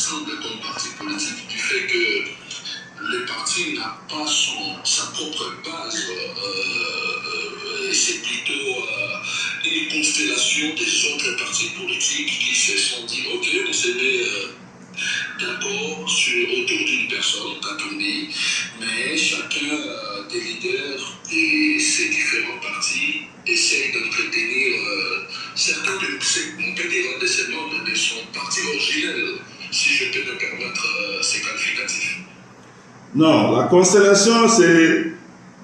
ensemble comme parti politique du fait que le parti n'a pas sa propre base, c'est plutôt une constellation des autres partis politiques qui se sont dit ok, on se met d'accord autour d'une personne, Katumbi, mais chacun des leaders de ces différents partis essaye d'entretenir certains on peut dire un de ces membres de son parti originel, si je peux me permettre ces qualificatifs. Non, la constellation, c'est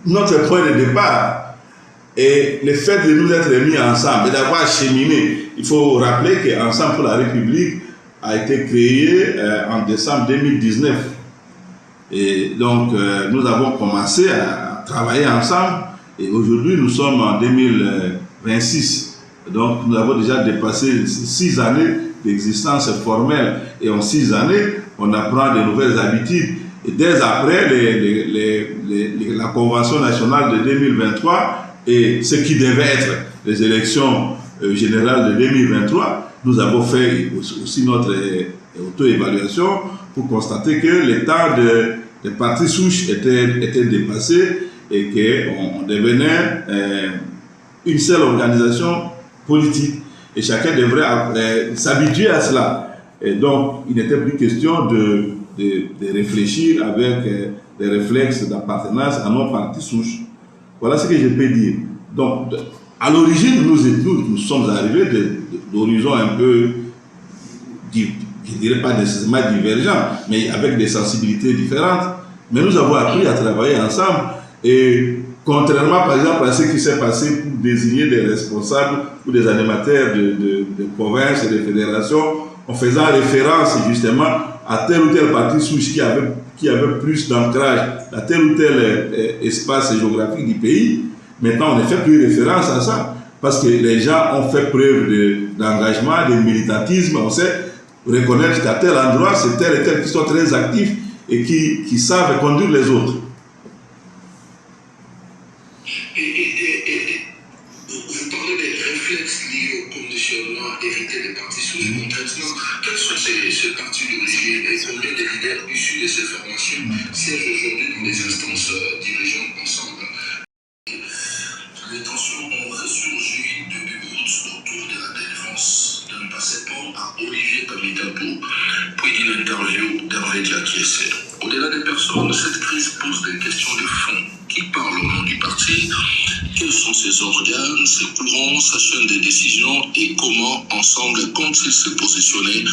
notre point de départ. Et le fait de nous être mis ensemble et d'avoir cheminé, il faut rappeler qu'Ensemble pour la République a été créé en décembre 2019. Et donc, nous avons commencé à travailler ensemble et aujourd'hui, nous sommes en 2026. Donc, nous avons déjà dépassé 6 années d'existence formelle et en 6 années, on apprend de nouvelles habitudes. Et dès après la Convention nationale de 2023 et ce qui devait être les élections générales de 2023, nous avons fait aussi notre auto-évaluation pour constater que le temps des partis souches était dépassé et qu'on devenait une seule organisation politique. Et chacun devrait s'habituer à cela. Et donc, il n'était plus question de réfléchir avec des réflexes d'appartenance à nos partis souches. Voilà ce que je peux dire. Donc, à l'origine, nous sommes arrivés d'horizons un peu, je ne dirais pas nécessairement divergents, mais avec des sensibilités différentes. Mais nous avons appris à travailler ensemble et contrairement par exemple à ce qui s'est passé pour désigner des responsables ou des animateurs de provinces et de fédérations, en faisant référence justement à tel ou tel parti souche qui avait plus d'ancrage à tel ou tel espace géographique du pays. Maintenant, on ne fait plus référence à ça parce que les gens ont fait preuve d'engagement, de militantisme. On sait reconnaître qu'à tel endroit, c'est tel et tel qui sont très actifs et qui savent conduire les autres. Vous parlez des réflexes liés au conditionnement, éviter les partis souches. Concrètement, quels sont ces partis d'origine et combien de leaders issus de ces formations siègent aujourd'hui dans les instances dirigeantes ensemble? Les tensions ont ressurgi depuis août autour de la défense d'un passeport à Olivier Kamitapo, puis d'une interview d'Hervé Diakiese. Au-delà des personnes, cette crise pose des questions de fond. Qui parle au nom du parti? Quels sont ses organes, ses courants, sa chaîne de décision et comment, ensemble, comptent-ils se positionner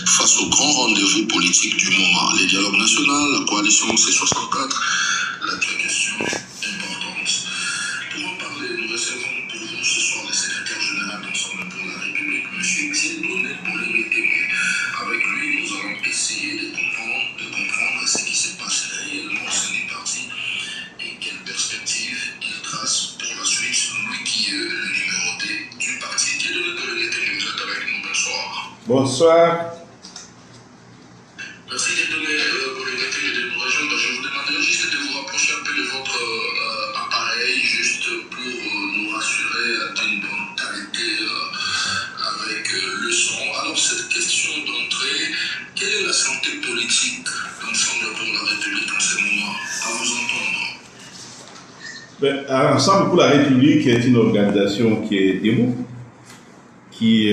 face au grand rendez-vous politique du moment? Les dialogues nationaux, la coalition C64, la question importante. Pour en parler, nous recevons pour vous ce soir le secrétaire général d'Ensemble pour la République, M. Dieudonné Bolémé. Avec lui, nous allons essayer de comprendre ce qui se passe réellement au sein du parti et quelles perspectives il trace pour la suite, lui qui est le numéro D du parti. Dieudonné Bolémé, vous êtes avec nous, bonsoir. Bonsoir. Merci Dieudonné Bolémé de nous rejoindre. Je vous demanderai juste de vous rapprocher un peu de votre appareil, juste pour nous rassurer d'une bonne qualité avec le son. Alors, cette question d'entrée, quelle est la santé politique d'Ensemble pour la République en ce moment? À vous entendre. Ensemble pour la République est une organisation qui est debout, qui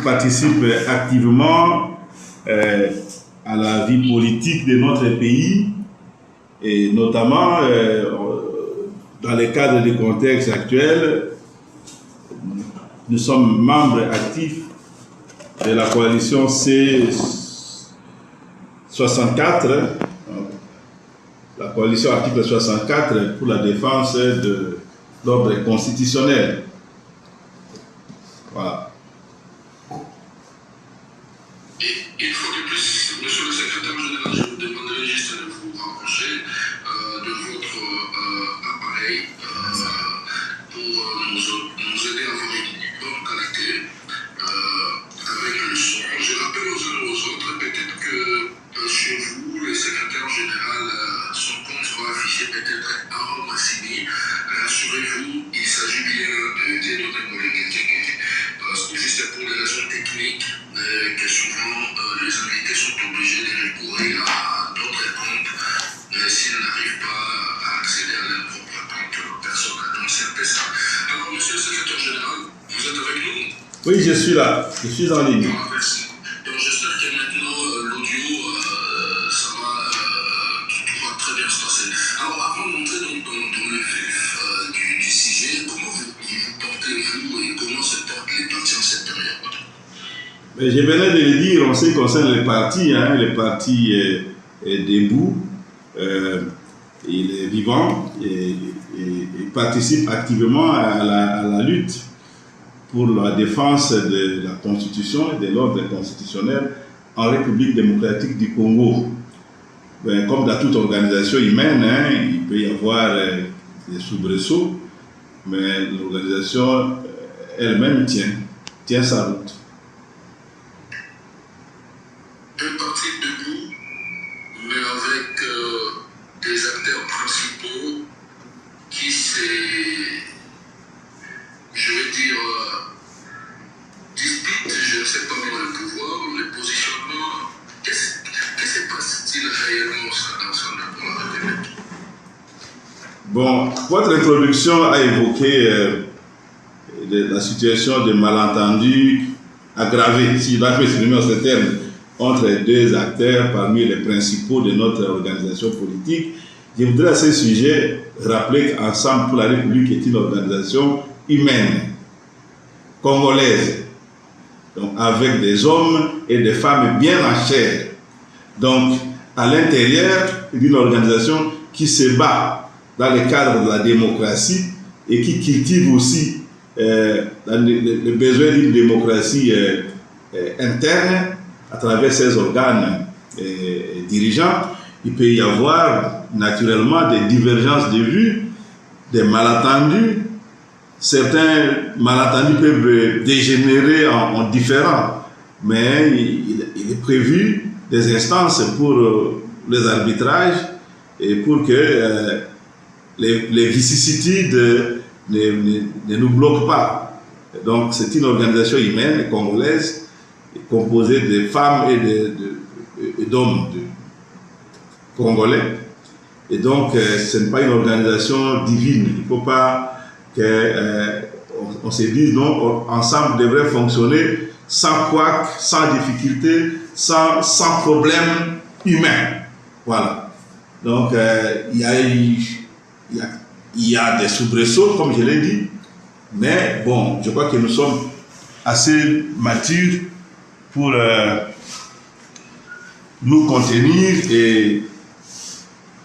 participe activement à la vie politique de notre pays et notamment dans le cadre du contexte actuel, nous sommes membres actifs de la coalition C64, la coalition article 64 pour la défense de l'ordre constitutionnel. Voilà. Il faut que plus, monsieur le secrétaire général, je vous demanderai juste de vous rapprocher de votre appareil pour nous aider à avoir une bonne qualité avec le son. Je rappelle aux uns et aux autres, peut-être que chez vous, le secrétaire général, son compte sera affiché peut-être Aaron Massini. Rassurez-vous, il s'agit bien de Dieudonné Bolémé. Parce que juste pour les raisons techniques, que souvent les invités sont Oui, je suis là. Je suis en ligne. Merci. Donc j'espère que maintenant l'audio, ça va, tout va très bien se passer. Alors avant d'entrer dans le vif du sujet, comment vous portez-vous et comment se portent les partis en cette période? Mais je venais de le dire en ce qui concerne les partis. Le parti est debout, il est vivant et participe activement à la lutte pour la défense de la Constitution et de l'ordre constitutionnel en République démocratique du Congo. Ben, comme dans toute organisation humaine, il peut y avoir des soubresauts, mais l'organisation elle-même tient sa route. Un parti debout, mais avec des acteurs principaux qui je vais dire, disputent, je ne sais pas moi, le pouvoir, le positionnement. Qu'est-ce qui se passe-t-il réellement dans la République? Bon, votre introduction a évoqué la situation de malentendu aggravé, si je dois m'exprimer en ces termes, entre les deux acteurs parmi les principaux de notre organisation politique. Je voudrais à ce sujet rappeler qu'Ensemble pour la République est une organisation humaine, congolaise, donc avec des hommes et des femmes bien en chair. Donc, à l'intérieur d'une organisation qui se bat dans le cadre de la démocratie et qui cultive aussi les besoins d'une démocratie interne à travers ses organes dirigeants. Il peut y avoir naturellement des divergences de vues, des malentendus. Certains malentendus peuvent dégénérer en différends, mais il est prévu des instances pour les arbitrages et pour que les vicissitudes ne nous bloquent pas. Donc c'est une organisation humaine congolaise composée de femmes et d'hommes congolais. Et donc ce n'est pas une organisation divine. Il ne faut pas qu'on se dise non, ensemble devrait fonctionner sans couac, sans difficulté, sans problème humain. Voilà. Donc il y a des soubresauts, comme je l'ai dit, mais bon, je crois que nous sommes assez matures pour nous contenir et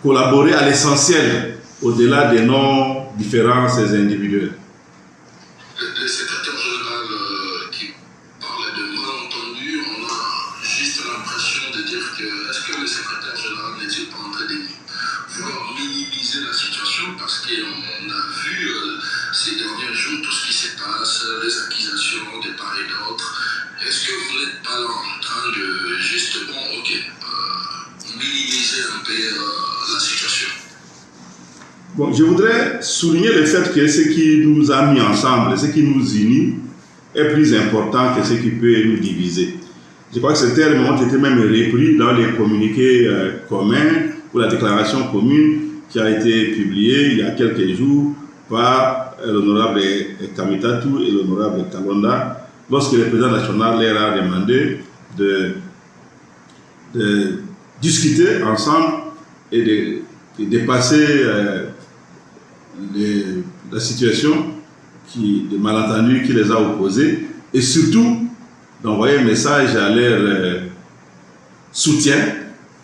collaborer à l'essentiel au-delà des non-différences individuelles. Le secrétaire général qui parlait de malentendu, on a juste l'impression de dire que est-ce que le secrétaire général n'est-il pas en train de vouloir minimiser la situation parce qu'on a vu ces derniers jours tout ce qui se passe, les accusations de part et d'autre. Est-ce que vous n'êtes pas là en train de justement, minimiser un peu la situation? Bon, je voudrais souligner le fait que ce qui nous a mis ensemble, ce qui nous unit, est plus important que ce qui peut nous diviser. Je crois que ces termes ont été même repris dans les communiqués communs ou la déclaration commune qui a été publiée il y a quelques jours par l'honorable Kamitatu et l'honorable Kalonda, lorsque le président national leur a demandé de discuter ensemble et de dépasser la situation de malentendu qui les a opposés et surtout d'envoyer un message à leur soutien,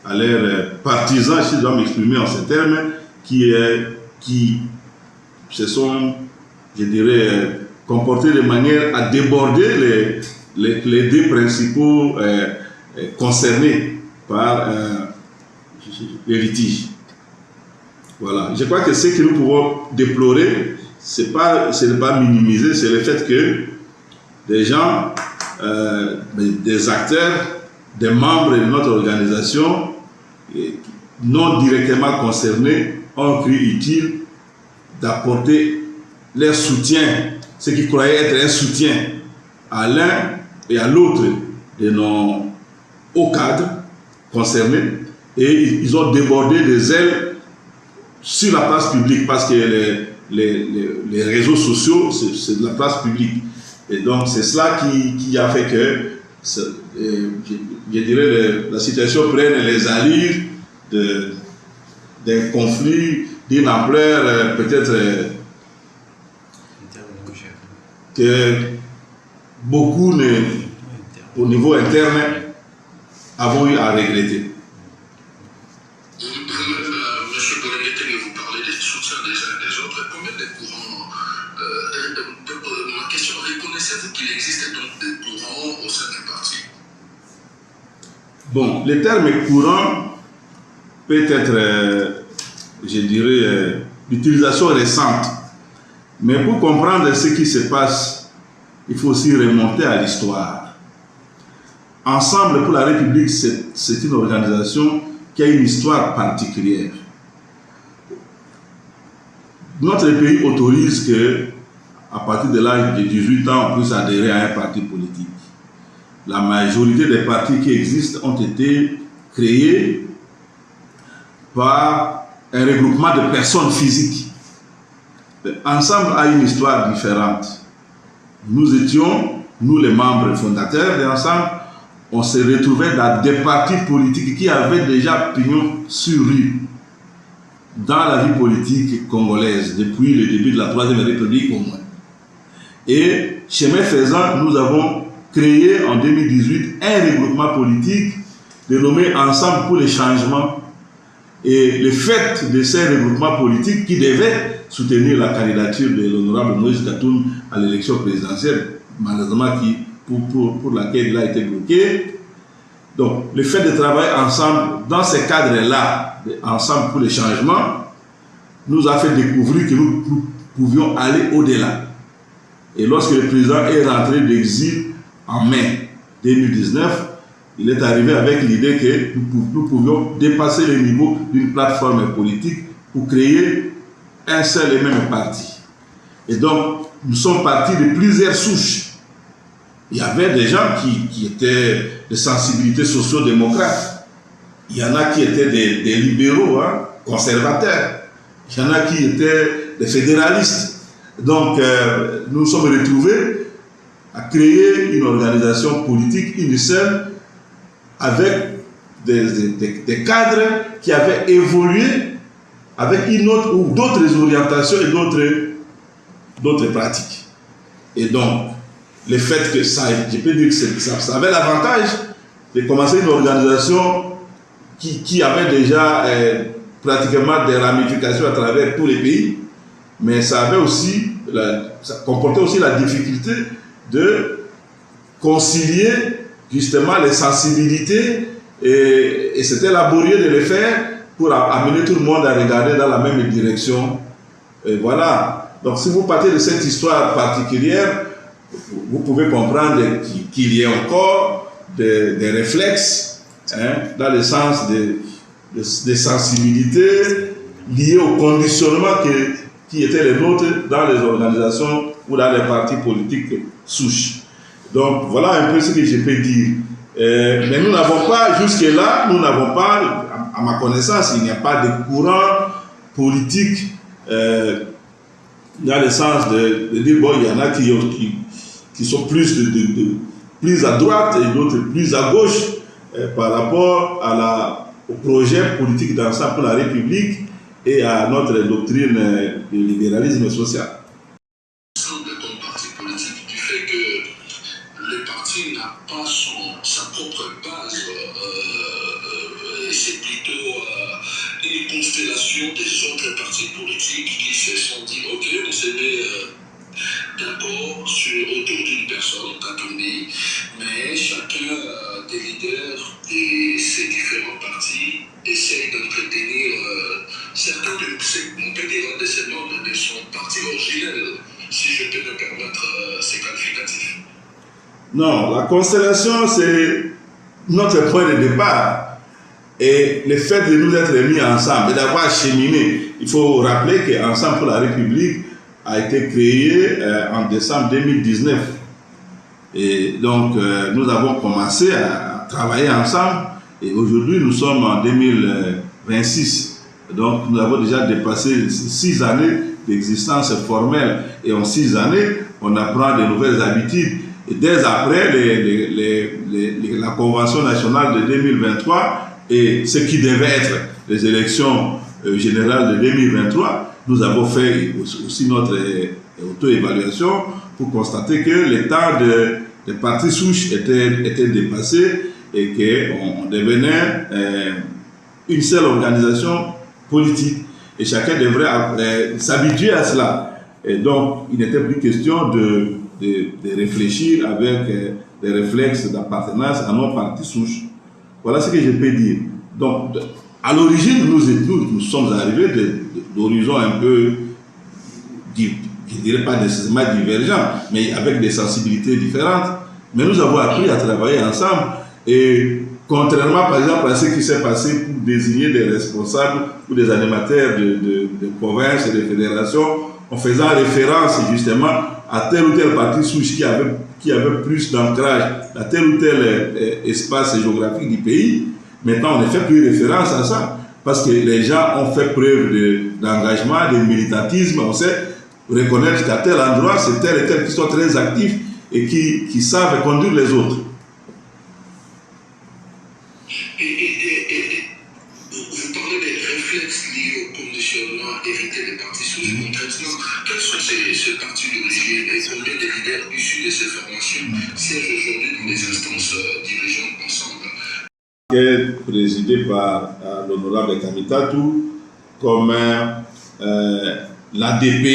à leurs partisans, si je dois m'exprimer en ces termes, qui se sont, je dirais, comportés de manière à déborder les deux principaux concernés par les litiges. Voilà. Je crois que ce que nous pouvons déplorer, ce n'est pas minimiser, c'est le fait que des gens, des acteurs, des membres de notre organisation non directement concernés ont cru utile d'apporter leur soutien, ce qu'ils croyaient être un soutien à l'un et à l'autre de nos hauts cadres concernés, et ils ont débordé des ailes sur la place publique parce que les réseaux sociaux, c'est de la place publique. Et donc c'est cela qui a fait que, je dirais, la situation prenne les allures d'un conflit d'une ampleur peut-être que beaucoup, au niveau interne, avons eu à regretter. Monsieur Bolengueteng, vous parlez des soutiens des uns et des autres. Combien de courants ma question, reconnaissez-vous qu'il existe donc des courants au sein du parti? Bon, le terme courant peut être, je dirais, d'utilisation récente. Mais pour comprendre ce qui se passe, il faut aussi remonter à l'histoire. Ensemble pour la République, c'est une organisation qui a une histoire particulière. Notre pays autorise que, à partir de l'âge de 18 ans, on puisse adhérer à un parti politique. La majorité des partis qui existent ont été créés par un regroupement de personnes physiques. Ensemble a une histoire différente. Nous étions, nous les membres fondateurs de Ensemble, on se retrouvait dans des partis politiques qui avaient déjà pignon sur rue dans la vie politique congolaise depuis le début de la Troisième République au moins. Et chemin faisant, nous avons créé en 2018 un regroupement politique dénommé Ensemble pour les changements. Et le fait de ces regroupements politiques qui devaient soutenir la candidature de l'honorable Moïse Katoum à l'élection présidentielle, malheureusement pour laquelle il a été bloqué. Donc, le fait de travailler ensemble dans ces cadres-là, Ensemble pour les changements, nous a fait découvrir que nous pouvions aller au-delà. Et lorsque le président est rentré d'exil en mai 2019, il est arrivé avec l'idée que nous pouvions dépasser le niveau d'une plateforme politique pour créer un seul et même parti. Et donc, nous sommes partis de plusieurs souches. Il y avait des gens qui étaient de sensibilité socio-démocrate. Il y en a qui étaient des libéraux, conservateurs. Il y en a qui étaient des fédéralistes. Donc, nous nous sommes retrouvés à créer une organisation politique uniseule avec des cadres qui avaient évolué avec une autre ou d'autres orientations et d'autres pratiques. Et donc, le fait que ça, je peux dire que ça avait l'avantage de commencer une organisation qui avait déjà pratiquement des ramifications à travers tous les pays, mais ça comportait aussi la difficulté de concilier justement les sensibilités et c'était laborieux de le faire pour amener tout le monde à regarder dans la même direction. Et voilà. Donc si vous partez de cette histoire particulière, vous pouvez comprendre qu'il y a encore des réflexes dans le sens des sensibilités liées au conditionnement qui étaient les nôtres dans les organisations ou dans les partis politiques souches. Donc voilà un peu ce que je peux dire. Mais nous n'avons pas, jusque-là, à ma connaissance, il n'y a pas de courant politique dans le sens de dire, bon, il y en a qui sont plus à droite et d'autres plus à gauche par rapport au projet politique d'Ensemble pour la République et à notre doctrine de libéralisme social. Comme parti politique, du fait que le parti n'a pas sa propre base, et c'est plutôt une constellation des autres partis politiques qui se sont dit, ok, on s'est mis d'accord autour d'une personne, Katumbi, mais chacun des leaders de ces différents partis essaye d'entretenir certains on peut dire, de ces membres de son parti originel, si je peux me permettre ces qualificatifs. Non, la constellation, c'est notre point de départ. Et le fait de nous être mis ensemble et d'avoir cheminé, il faut rappeler qu'Ensemble pour la République a été créé en décembre 2019. Et donc, nous avons commencé à travailler ensemble. Et aujourd'hui, nous sommes en 2026. Donc, nous avons déjà dépassé 6 années d'existence formelle. Et en 6 années, on apprend de nouvelles habitudes. Et dès après la Convention nationale de 2023 et ce qui devait être les élections générales de 2023, nous avons fait aussi notre auto-évaluation pour constater que les temps des partis souches étaient dépassés et qu'on devenait une seule organisation politique. Et chacun devrait s'habituer à cela. Et donc, il n'était plus question de réfléchir avec des réflexes d'appartenance à nos partis souches. Voilà ce que je peux dire. Donc, à l'origine, nous sommes arrivés d'horizons un peu, je ne dirais pas nécessairement divergents, mais avec des sensibilités différentes. Mais nous avons appris à travailler ensemble. Et contrairement, par exemple, à ce qui s'est passé pour désigner des responsables ou des animateurs de provinces et de fédérations, en faisant référence justement à tel ou tel parti souche qui avait plus d'ancrage dans tel ou tel espace géographique du pays, maintenant on ne fait plus référence à ça parce que les gens ont fait preuve d'engagement, de militantisme. On sait reconnaître qu'à tel endroit, c'est tel et tel qui sont très actifs et qui savent conduire les autres. Vous parlez des réflexes liés au conditionnement, éviter les partis souches concrètement. Quels sont ces partis d'origine et combien de leaders issus de ces formations siègent aujourd'hui dans les instances dirigeantes ensemble? Qui est présidé par l'honorable Kamitatou, comme l'ADP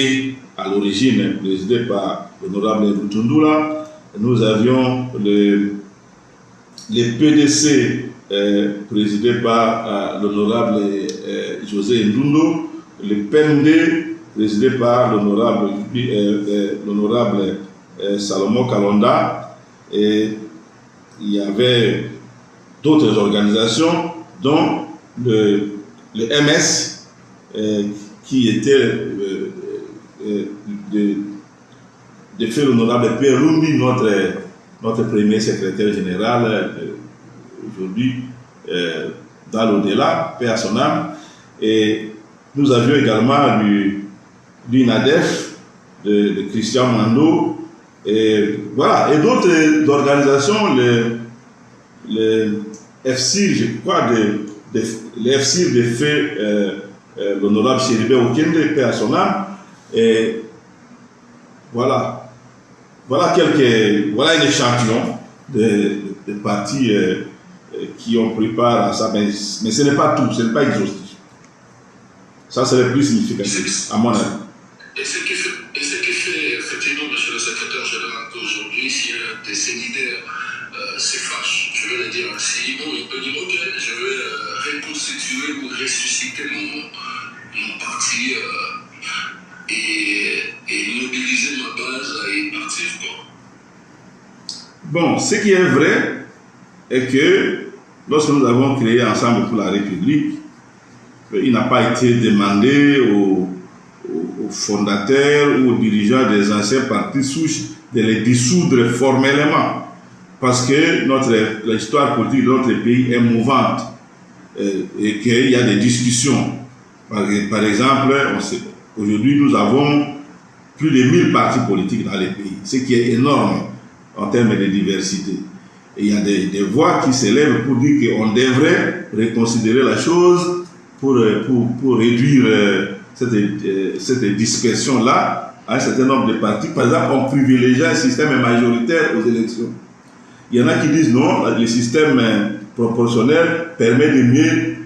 à l'origine présidé par l'honorable Rutundula. Nous avions le PDC présidé par l'honorable José Ndundo, le PND présidé par l'honorable Salomon Kalonda, et il y avait d'autres organisations, dont le MS, qui était de fait l'honorable Pierre Lumbi, notre premier secrétaire général, aujourd'hui dans l'au-delà, paix à son âme. Et nous avions également l'INADEF de Christian Mando, et voilà, et d'autres organisations, le FCIR, je crois, le FCIR de fait l'honorable Chéribé Okende, paix à son âme. Et voilà, voilà un échantillon de partis qui ont pris part à ça, mais ce n'est pas tout, ce n'est pas exhaustif. Ça serait plus significatif, à mon avis. Et ce qui fait effectivement, monsieur le secrétaire général, qu'aujourd'hui, si un de ces leaders se fâche, je vais le dire ainsi, bon, il peut dire, ok, je vais reconstituer ou ressusciter mon parti et mobiliser ma base à y partir, quoi. Bon, ce qui est vrai est que lorsque nous avons créé Ensemble pour la République, il n'a pas été demandé aux fondateurs ou aux dirigeants des anciens partis souches de les dissoudre formellement, parce que l'histoire politique de notre pays est mouvante et qu'il y a des discussions. Par exemple, aujourd'hui nous avons plus de 1000 partis politiques dans les pays, ce qui est énorme en termes de diversité. Et il y a des voix qui s'élèvent pour dire qu'on devrait reconsidérer la chose pour réduire cette dispersion-là à un certain nombre de partis. Par exemple, on privilégie un système majoritaire aux élections. Il y en a qui disent non, le système proportionnel permet de mieux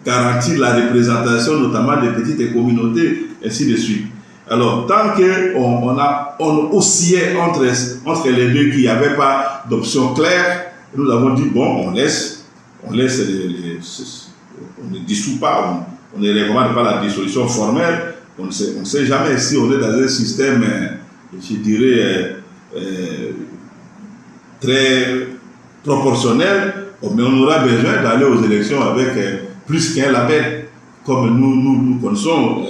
garantir la représentation, notamment des petites communautés, ainsi de suite. Alors, tant qu'on oscillait entre les deux, qu'il n'y avait pas d'option claire, nous avons dit, bon, on laisse on ne dissout pas, on ne recommande pas la dissolution formelle. On ne sait jamais si on est dans un système, je dirais, très proportionnel, mais on aura besoin d'aller aux élections avec plus qu'un label, comme nous connaissons.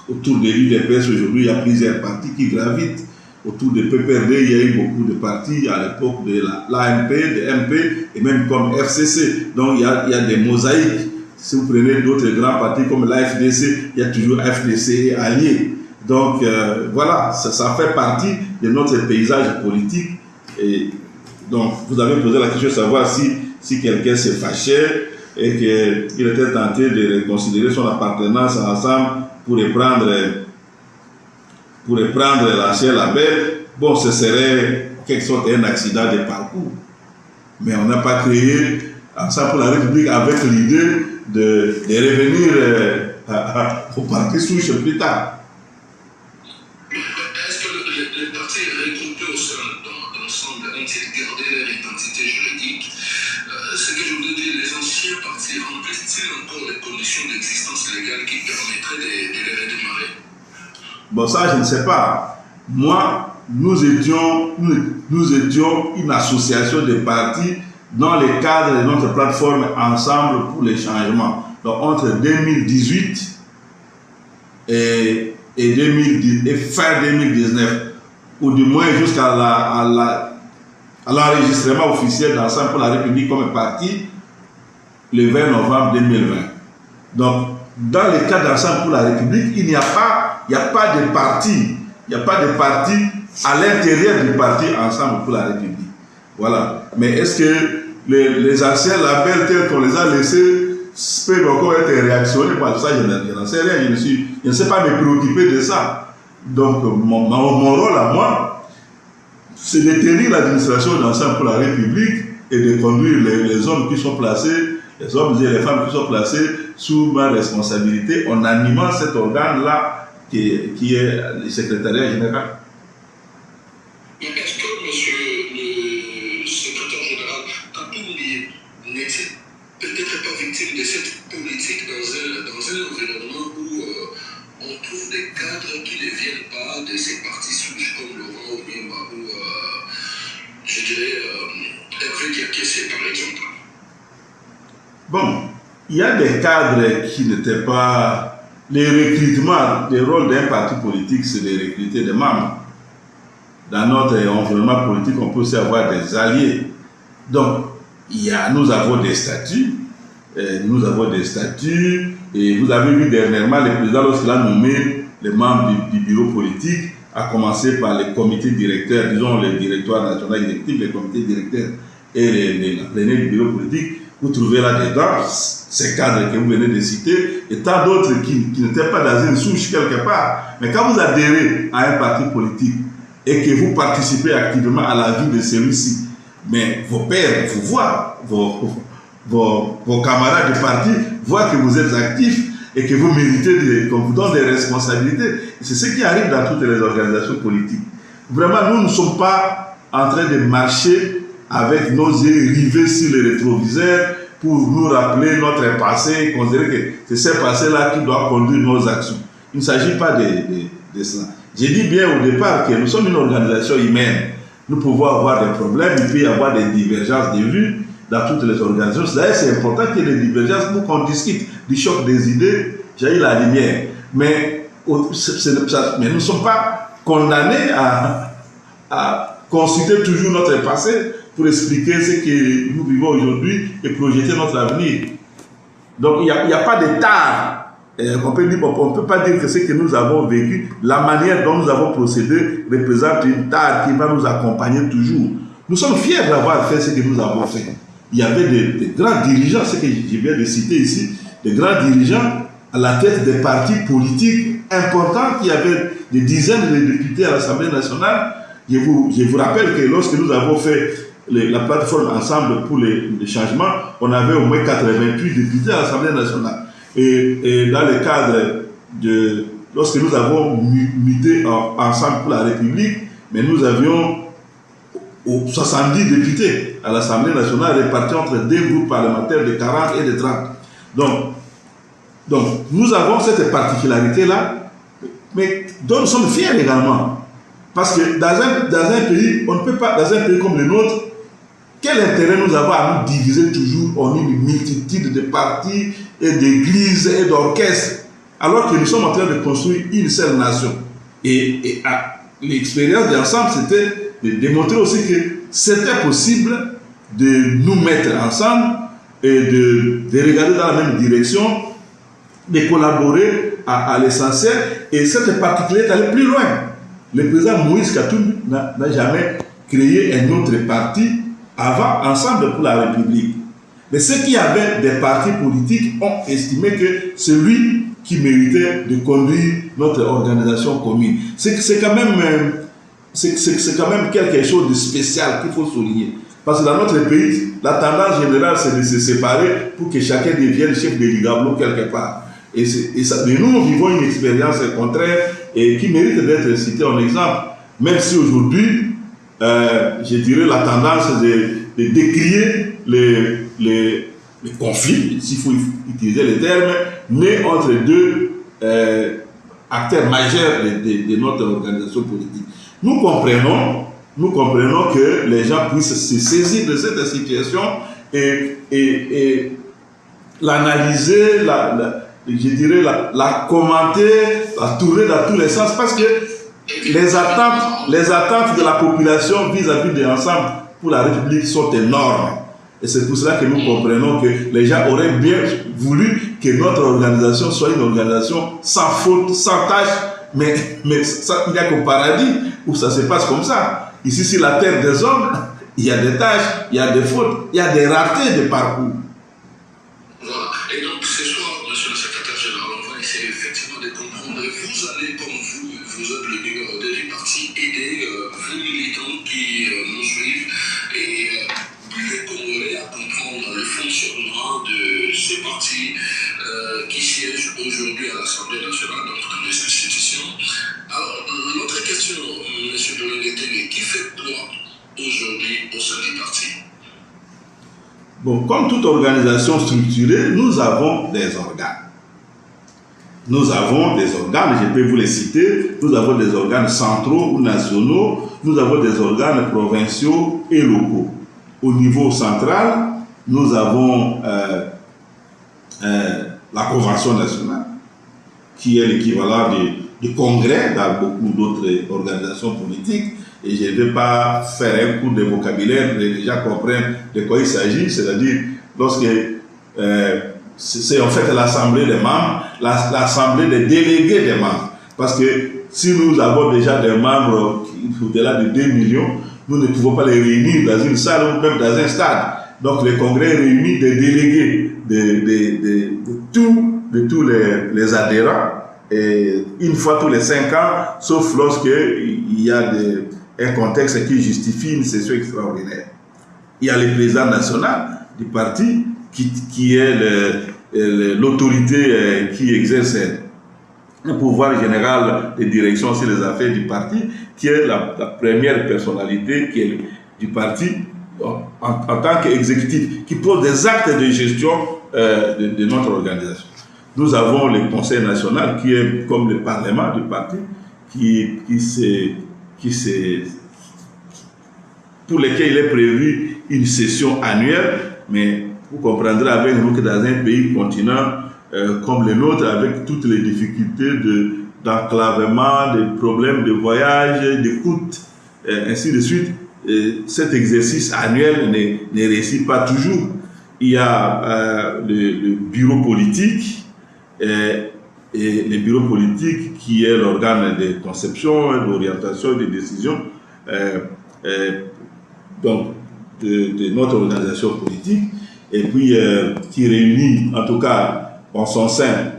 Autour de l'UDPS aujourd'hui, il y a plusieurs partis qui gravitent. Autour de PPRD, il y a eu beaucoup de partis à l'époque de l'AMP, de MP et même comme FCC. Donc il y a des mosaïques. Si vous prenez d'autres grands partis comme l'AFDC, il y a toujours FDC et alliés. Donc voilà, ça fait partie de notre paysage politique. Et donc vous avez posé la question de savoir si quelqu'un s'est fâché et qu'il était tenté de reconsidérer son appartenance ensemble pour reprendre l'ancien label. Bon, ce serait quelque sorte un accident de parcours. Mais on n'a pas créé Ensemble pour la République avec l'idée de revenir au parti souche plus tard. Est-ce que les partis regroupés au sein de l'ensemble ont-ils gardé leur identité juridique? Ce que je voulais dire, les anciens partis remplissent-ils encore les conditions d'existence légale qui permettraient de les redémarrer? Bon, ça, je ne sais pas. Moi, nous étions une association de partis dans le cadre de notre plateforme Ensemble pour les changements. Donc, entre 2018 et fin 2019, ou du moins jusqu'à l'enregistrement officiel d'Ensemble pour la République comme parti, le 20 novembre 2020. Donc, dans le cadre d'Ensemble pour la République, il n'y a pas de parti. Il n'y a pas de parti à l'intérieur du parti Ensemble pour la République. Voilà. Mais est-ce que les anciens labels tels qu'on les a laissés peuvent encore être réactionnés par ça? Je n'en sais rien. Je ne sais pas me préoccuper de ça. Donc, mon rôle à moi, c'est de tenir l'administration d'Ensemble pour la République et de conduire les hommes qui sont placés, les hommes et les femmes qui sont placés sous ma responsabilité en animant cet organe-là qui est le secrétariat général. Est-ce que, monsieur le secrétaire général, Kapoumbi n'était peut-être pas victime de cette politique dans un environnement où on trouve des cadres qui ne viennent pas de ces partis souches comme Laurent Oumimba ou, je dirais, Hervé Kiakessé par exemple? Bon, il y a des cadres qui n'étaient pas... Les recrutements, le rôle d'un parti politique, c'est de recruter des membres. Dans notre environnement politique, on peut aussi avoir des alliés. Donc, nous avons des statuts. Et vous avez vu dernièrement, le président, lorsqu'il a nommé les membres du bureau politique, a commencé par les comités directeurs, disons les directoires nationaux exécutifs, les comités directeurs et la plénière du bureau politique. Vous trouvez là-dedans ces cadres que vous venez de citer et tant d'autres qui n'étaient pas dans une souche quelque part. Mais quand vous adhérez à un parti politique et que vous participez activement à la vie de celui-ci, mais vos pairs vous voient, vos camarades de parti voient que vous êtes actifs et que vous méritez qu'on vous donne des responsabilités. C'est ce qui arrive dans toutes les organisations politiques. Vraiment, nous ne sommes pas en train de marcher avec nos yeux rivés sur les rétroviseurs pour nous rappeler notre passé et considérer que c'est ce passé-là qui doit conduire nos actions. Il ne s'agit pas de cela. J'ai dit bien au départ que nous sommes une organisation humaine. Nous pouvons avoir des problèmes, il peut y avoir des divergences de vues dans toutes les organisations. D'ailleurs, c'est important qu'il y ait des divergences pour qu'on discute du choc des idées, j'ai eu la lumière. Mais nous ne sommes pas condamnés à consulter toujours notre passé pour expliquer ce que nous vivons aujourd'hui et projeter notre avenir. Donc il n'y a pas de tard. On ne peut pas dire que ce que nous avons vécu, la manière dont nous avons procédé représente une tare qui va nous accompagner toujours. Nous sommes fiers d'avoir fait ce que nous avons fait. Il y avait des grands dirigeants, ce que je viens de citer ici, des grands dirigeants à la tête des partis politiques importants qui avaient des dizaines de députés à l'Assemblée nationale. Je vous rappelle que lorsque nous avons fait la plateforme Ensemble pour les changements, on avait au moins 88 députés à l'Assemblée nationale. Et dans le cadre de... Lorsque nous avons muté Ensemble pour la République, mais nous avions 70 députés à l'Assemblée nationale répartis entre deux groupes parlementaires de 40 et de 30. Donc nous avons cette particularité-là, mais dont nous sommes fiers également. Parce que dans un pays, on ne peut pas, dans un pays comme le nôtre, quel intérêt nous avons à nous diviser toujours en une multitude de partis et d'églises et d'orchestres, alors que nous sommes en train de construire une seule nation. Et l'expérience d'Ensemble, c'était de démontrer aussi que c'était possible de nous mettre ensemble et de regarder dans la même direction de collaborer à l'essentiel, et cette particularité est allée plus loin. Le président Moïse Katumbi n'a jamais créé un autre parti avant, Ensemble pour la République. Mais ceux qui avaient des partis politiques ont estimé que c'est lui qui méritait de conduire notre organisation commune. C'est quand même quelque chose de spécial qu'il faut souligner. Parce que dans notre pays, la tendance générale, c'est de se séparer pour que chacun devienne chef de Ligablo quelque part. Et nous vivons une expérience contraire et qui mérite d'être citée en exemple, même si aujourd'hui, je dirais la tendance de décrier les conflits, s'il faut utiliser les termes, nés entre deux acteurs majeurs de notre organisation politique. Nous comprenons que les gens puissent se saisir de cette situation et l'analyser, je dirais la commenter, la tourner dans tous les sens, parce que les attentes de la population vis-à-vis de l'Ensemble pour la République sont énormes. Et c'est pour cela que nous comprenons que les gens auraient bien voulu que notre organisation soit une organisation sans faute, sans tâche, mais ça, il n'y a qu'au paradis où ça se passe comme ça. Ici, sur la terre des hommes, il y a des tâches, il y a des fautes, il y a des ratés de parcours. Voilà. Et donc, ce soir, monsieur le secrétaire général, on va essayer effectivement de comprendre. Vous allez, comme vous êtes le numéro 2 du parti, aider vos militants qui nous suivent et les Congolais à comprendre le fonctionnement de ce parti qui siège aujourd'hui à l'Assemblée nationale, donc dans les institutions. Alors, notre question, M. Dominguetele, qui fait quoi aujourd'hui au sein du parti? Bon, comme toute organisation structurée, nous avons des organes. Nous avons des organes, je peux vous les citer, nous avons des organes centraux ou nationaux, nous avons des organes provinciaux et locaux. Au niveau central, nous avons la Convention nationale, qui est l'équivalent du congrès dans beaucoup d'autres organisations politiques. Et je ne vais pas faire un cours de vocabulaire, les gens comprennent de quoi il s'agit, c'est-à-dire lorsque c'est en fait l'assemblée des membres, l'assemblée des délégués des membres. Parce que si nous avons déjà des membres au-delà de 2 millions, nous ne pouvons pas les réunir dans une salle ou même dans un stade. Donc le congrès réunit des délégués de tous les adhérents, et une fois tous les 5 ans, sauf lorsqu'il y a un contexte qui justifie une session extraordinaire. Il y a le président national du parti qui est l'autorité qui exerce un pouvoir général de direction sur les affaires du parti, qui est la première personnalité du parti en tant qu'exécutif, qui pose des actes de gestion de notre organisation. Nous avons le Conseil national qui est comme le Parlement du parti, pour lequel il est prévu une session annuelle, mais vous comprendrez avec nous que dans un pays continent comme le nôtre, avec toutes les difficultés d'enclavement, de problèmes de voyage, de coûts, ainsi de suite, cet exercice annuel ne réussit pas toujours. Il y a le bureau politique, et le bureau politique qui est l'organe de conception, d'orientation, de décision donc de notre organisation politique, et puis qui réunit en tout cas en son sein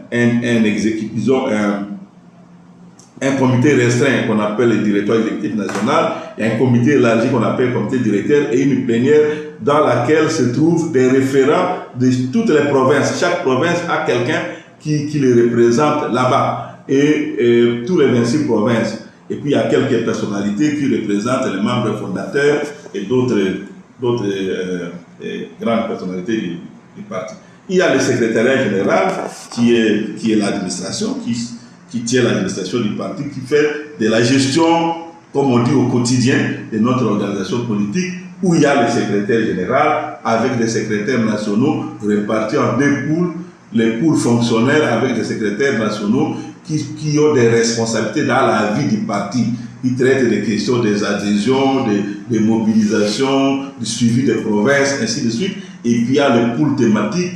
un comité restreint qu'on appelle le directoire exécutif national, et un comité élargi qu'on appelle le comité directeur, et une plénière dans laquelle se trouvent des référents de toutes les provinces. Chaque province a quelqu'un qui les représente là-bas, et tous les 26 provinces. Et puis il y a quelques personnalités qui représentent les membres fondateurs et d'autres grandes personnalités du parti. Il y a le secrétariat général qui est l'administration, qui tient l'administration du parti, qui fait de la gestion, comme on dit, au quotidien de notre organisation politique, où il y a le secrétaire général avec des secrétaires nationaux répartis en 2 poules, les poules fonctionnaires avec des secrétaires nationaux qui ont des responsabilités dans la vie du parti, qui traitent des questions des adhésions, des mobilisations, du suivi des provinces, ainsi de suite. Et puis il y a le pool thématique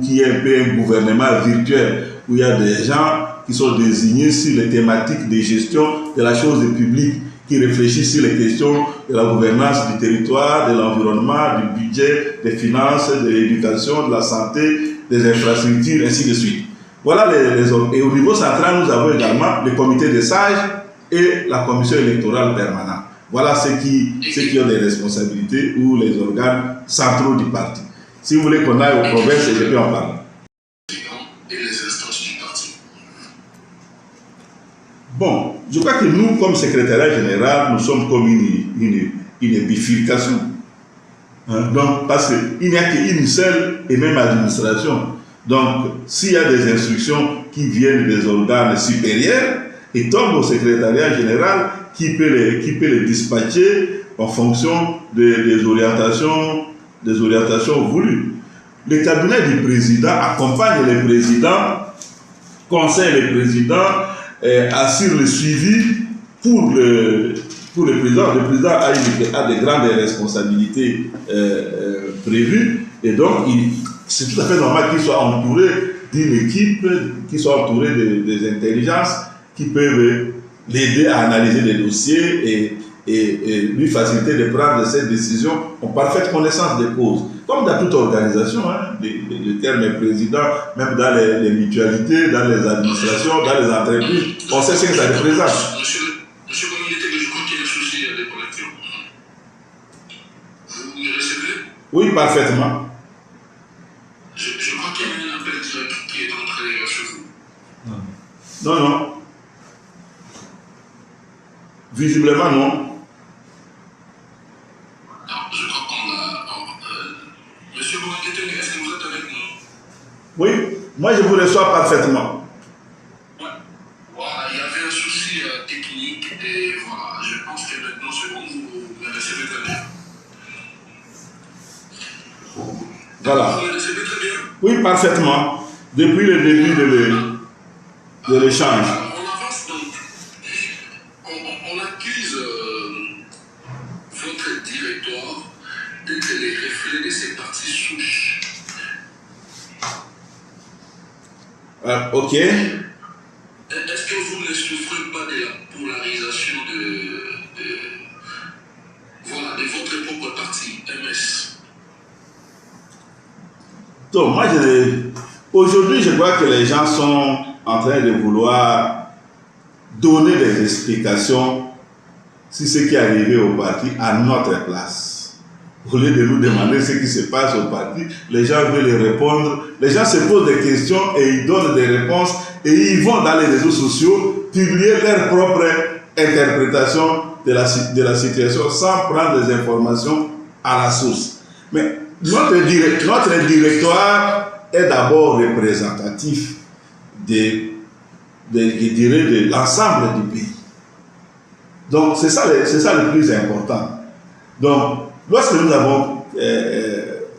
qui est un peu un gouvernement virtuel, où il y a des gens qui sont désignés sur les thématiques de gestion de la chose publique, qui réfléchissent sur les questions de la gouvernance du territoire, de l'environnement, du budget, des finances, de l'éducation, de la santé, des infrastructures, ainsi de suite. Voilà les hommes. Et au niveau central, nous avons également le comité des sages et la commission électorale permanente. Voilà ceux qui ont des responsabilités ou les organes centraux du parti. Si vous voulez qu'on aille aux provinces, je peux en parler. Et les instances du parti. Bon, je crois que nous, comme secrétariat général, nous sommes comme une bifurcation. Donc, parce qu'il n'y a qu'une seule et même administration. Donc, s'il y a des instructions qui viennent des organes supérieurs et tombent au secrétariat général, qui peut les dispatcher en fonction des orientations voulues. Le cabinet du président accompagne les présidents, conseille les présidents, assure le suivi pour le président. Le président a de grandes responsabilités prévues et donc c'est tout à fait normal qu'il soit entouré d'une équipe, qu'il soit entouré des intelligences qui peuvent l'aider à analyser les dossiers et lui faciliter de prendre ces décisions en parfaite connaissance des causes. Comme dans toute organisation, le terme est président, même dans les mutualités, dans les administrations, dans les entreprises, on sait ce que ça représente. Monsieur le communauté, je crois qu'il y a un souci de connexion. Vous me recevez? Oui, parfaitement. Je crois qu'il y a un appel direct qui est entré chez vous. Non. Visiblement, non. Non, je crois qu'on a... Monsieur Bourguetel, est-ce que vous êtes avec nous? Oui, moi je vous reçois parfaitement. Ouais. Voilà, il y avait un souci technique et voilà, je pense que maintenant c'est bon, vous me recevez très bien. Voilà. Vous me recevez très bien? Oui, parfaitement. Depuis le début de l'échange. On avance donc. On accuse votre directoire d'être les reflets de ces partis souches. Ok. Est-ce que vous ne souffrez pas de la polarisation de votre propre parti, MS? Donc, moi, aujourd'hui, je crois que les gens sont en train de vouloir donner des explications sur ce qui est arrivé au parti à notre place. Au lieu de nous demander ce qui se passe au parti, les gens veulent répondre. Les gens se posent des questions et ils donnent des réponses et ils vont dans les réseaux sociaux publier leur propre interprétation de la situation sans prendre des informations à la source. Mais notre directoire est d'abord représentatif de l'ensemble du pays. Donc, c'est ça le plus important. Donc, lorsque nous avons,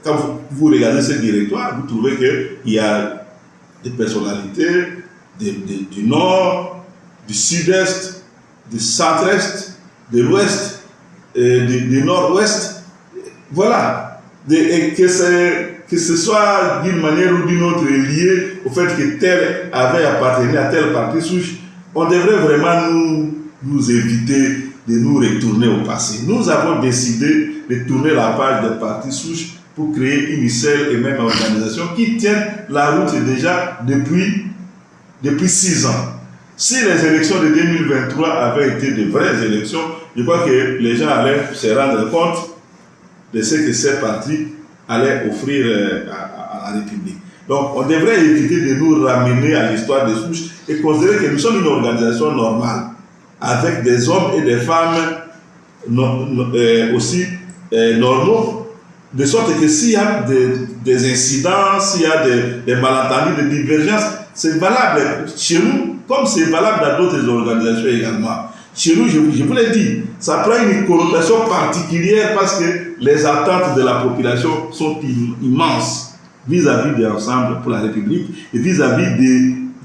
quand vous regardez ce directoire, vous trouvez qu'il y a des personnalités du nord, du sud-est, du centre-est, de l'ouest, du nord-ouest. Voilà. Et que ce soit d'une manière ou d'une autre lié au fait que tel avait appartenu à tel parti souche, on devrait vraiment nous éviter de nous retourner au passé. Nous avons décidé de tourner la page des partis souches pour créer une seule et même organisation qui tienne la route déjà depuis 6 ans. Si les élections de 2023 avaient été de vraies élections, je crois que les gens allaient se rendre compte de ce que ces partis allaient offrir à la République. Donc, on devrait éviter de nous ramener à l'histoire des souches et considérer que nous sommes une organisation normale, avec des hommes et des femmes aussi normaux, de sorte que s'il y a des incidents, s'il y a des malentendus, des divergences, c'est valable chez nous, comme c'est valable dans d'autres organisations également. Chez nous, je vous l'ai dit, ça prend une connotation particulière parce que les attentes de la population sont immenses vis-à-vis de l'Ensemble pour la République et vis-à-vis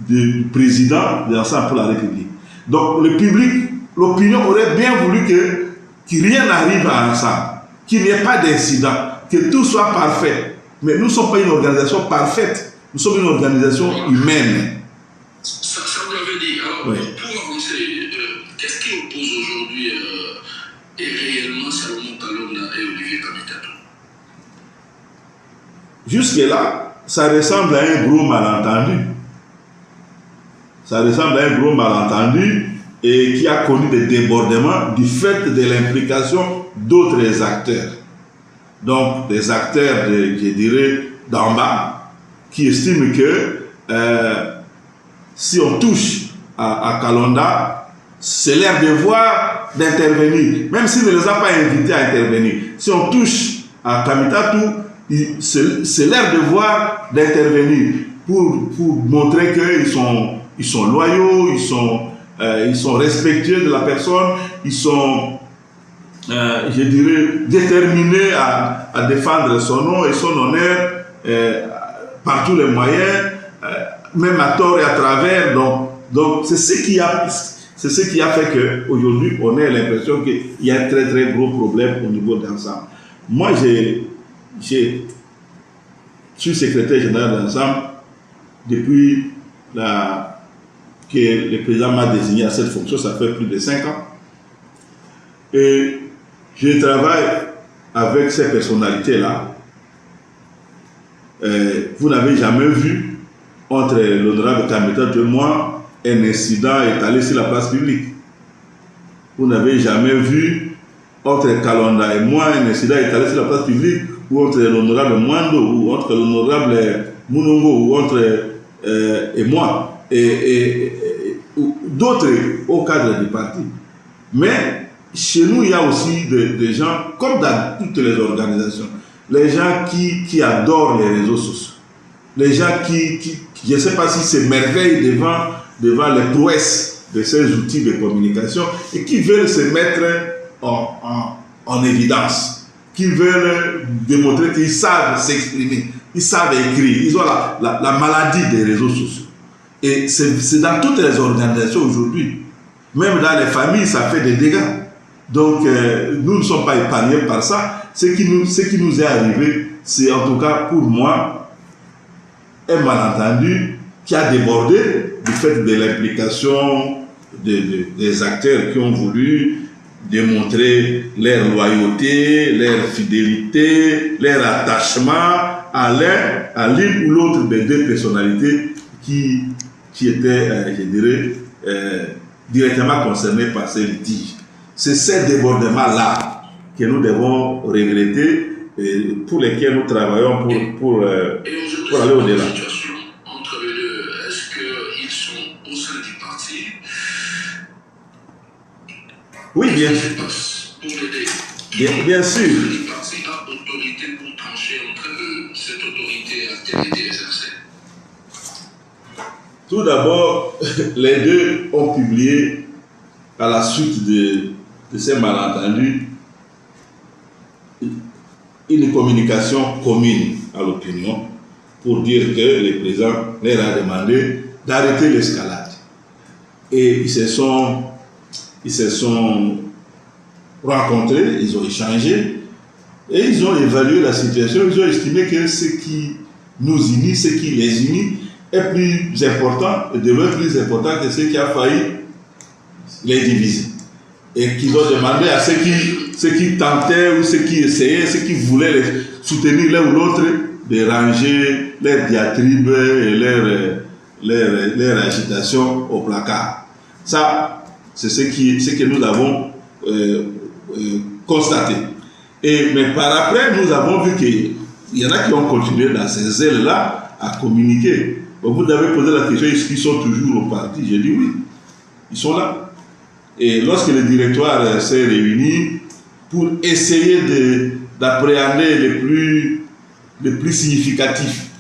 du président de l'Ensemble pour la République. Donc le public, l'opinion aurait bien voulu que rien n'arrive à Ensemble, qu'il n'y ait pas d'incident, que tout soit parfait. Mais nous ne sommes pas une organisation parfaite, nous sommes une organisation humaine. Ça vous l'avez dit. Alors, Oui. pour avancer, qu'est-ce qui oppose aujourd'hui et réellement Salomon Kalonda et Olivier Kamikato? Jusque-là, ça ressemble à un gros malentendu. Ça ressemble à un gros malentendu et qui a connu des débordements du fait de l'implication d'autres acteurs. Donc, des acteurs, je dirais, d'en bas, qui estiment que si on touche à Kalonda, c'est leur devoir d'intervenir, même s'il ne les a pas invités à intervenir. Si on touche à Kamikato, c'est leur devoir d'intervenir pour montrer qu'ils sont loyaux, ils sont respectueux de la personne, ils sont, je dirais, déterminés à défendre son nom et son honneur par tous les moyens, même à tort et à travers. Donc c'est ce qui a fait qu'aujourd'hui, on a l'impression qu'il y a un très très gros problème au niveau d'Ensemble. Moi, je suis secrétaire général d'Ensemble depuis que le président m'a désigné à cette fonction, ça fait plus de 5 ans. Et je travaille avec ces personnalités-là. Vous n'avez jamais vu, entre l'honorable Kamikato et moi, un incident étalé sur la place publique. Vous n'avez jamais vu, entre Kalonda et moi, un incident étalé sur la place publique, ou entre l'honorable Mwando, ou entre l'honorable Munongo, ou entre et moi, et d'autres au cadre du parti. Mais chez nous, il y a aussi des gens, comme dans toutes les organisations, les gens qui adorent les réseaux sociaux, les gens qui je ne sais pas si s'émerveillent devant les prouesses de ces outils de communication et qui veulent se mettre en évidence, qui veulent démontrer qu'ils savent s'exprimer, ils savent écrire, ils ont la maladie des réseaux sociaux. Et c'est dans toutes les organisations aujourd'hui, même dans les familles, ça fait des dégâts. Donc, nous ne sommes pas épargnés par ça. Ce qui nous est arrivé, c'est en tout cas pour moi un malentendu qui a débordé du fait de l'implication des acteurs qui ont voulu démontrer leur loyauté, leur fidélité, leur attachement à l'une ou l'autre des deux personnalités qui étaient, je dirais, directement concernées par ces litiges. C'est ces débordements-là que nous devons regretter et pour lesquels nous travaillons pour aller au-delà. Entre les deux, est-ce qu'ils sont au sein du parti? Oui, bien sûr. Bien sûr. Le parti a autorité pour trancher entre eux. Cette autorité a-t-elle été exercée? Tout d'abord, les deux ont publié à la suite de ces malentendus une communication commune à l'opinion pour dire que le président leur a demandé d'arrêter l'escalade. Et ils se sont rencontrés, ils ont échangé et ils ont évalué la situation. Ils ont estimé que ce qui nous unit, ce qui les unit est plus important et devrait être plus important que ce qui a failli les diviser. Et qu'ils ont demandé à ceux qui tentaient ou ceux qui essayaient, ceux qui voulaient les soutenir l'un ou l'autre, de ranger leurs diatribes et leur agitation au placard. Ça, c'est ce que nous avons constaté. Mais par après, nous avons vu qu'il y en a qui ont continué dans ces ailes-là à communiquer. Vous avez posé la question, est-ce qu'ils sont toujours au parti? J'ai dit oui, ils sont là. Et lorsque le directoire s'est réuni pour essayer d'appréhender les plus significatifs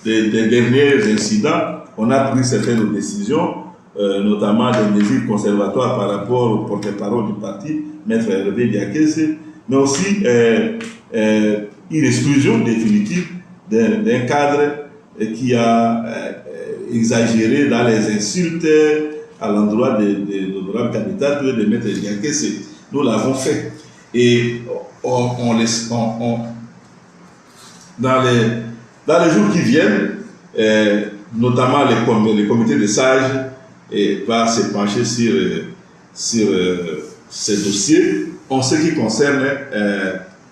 des derniers incidents, on a pris certaines décisions, notamment des mesures conservatoires par rapport au porte-parole du parti, Maître Hervé Diakese, mais aussi une exclusion définitive d'un cadre qui a exagéré dans les insultes à l'endroit de l'honorable Kamikato et de Maître Diakese. Nous l'avons fait. Et dans les jours qui viennent, notamment les comités de sages, va se pencher sur ces dossiers en ce qui concerne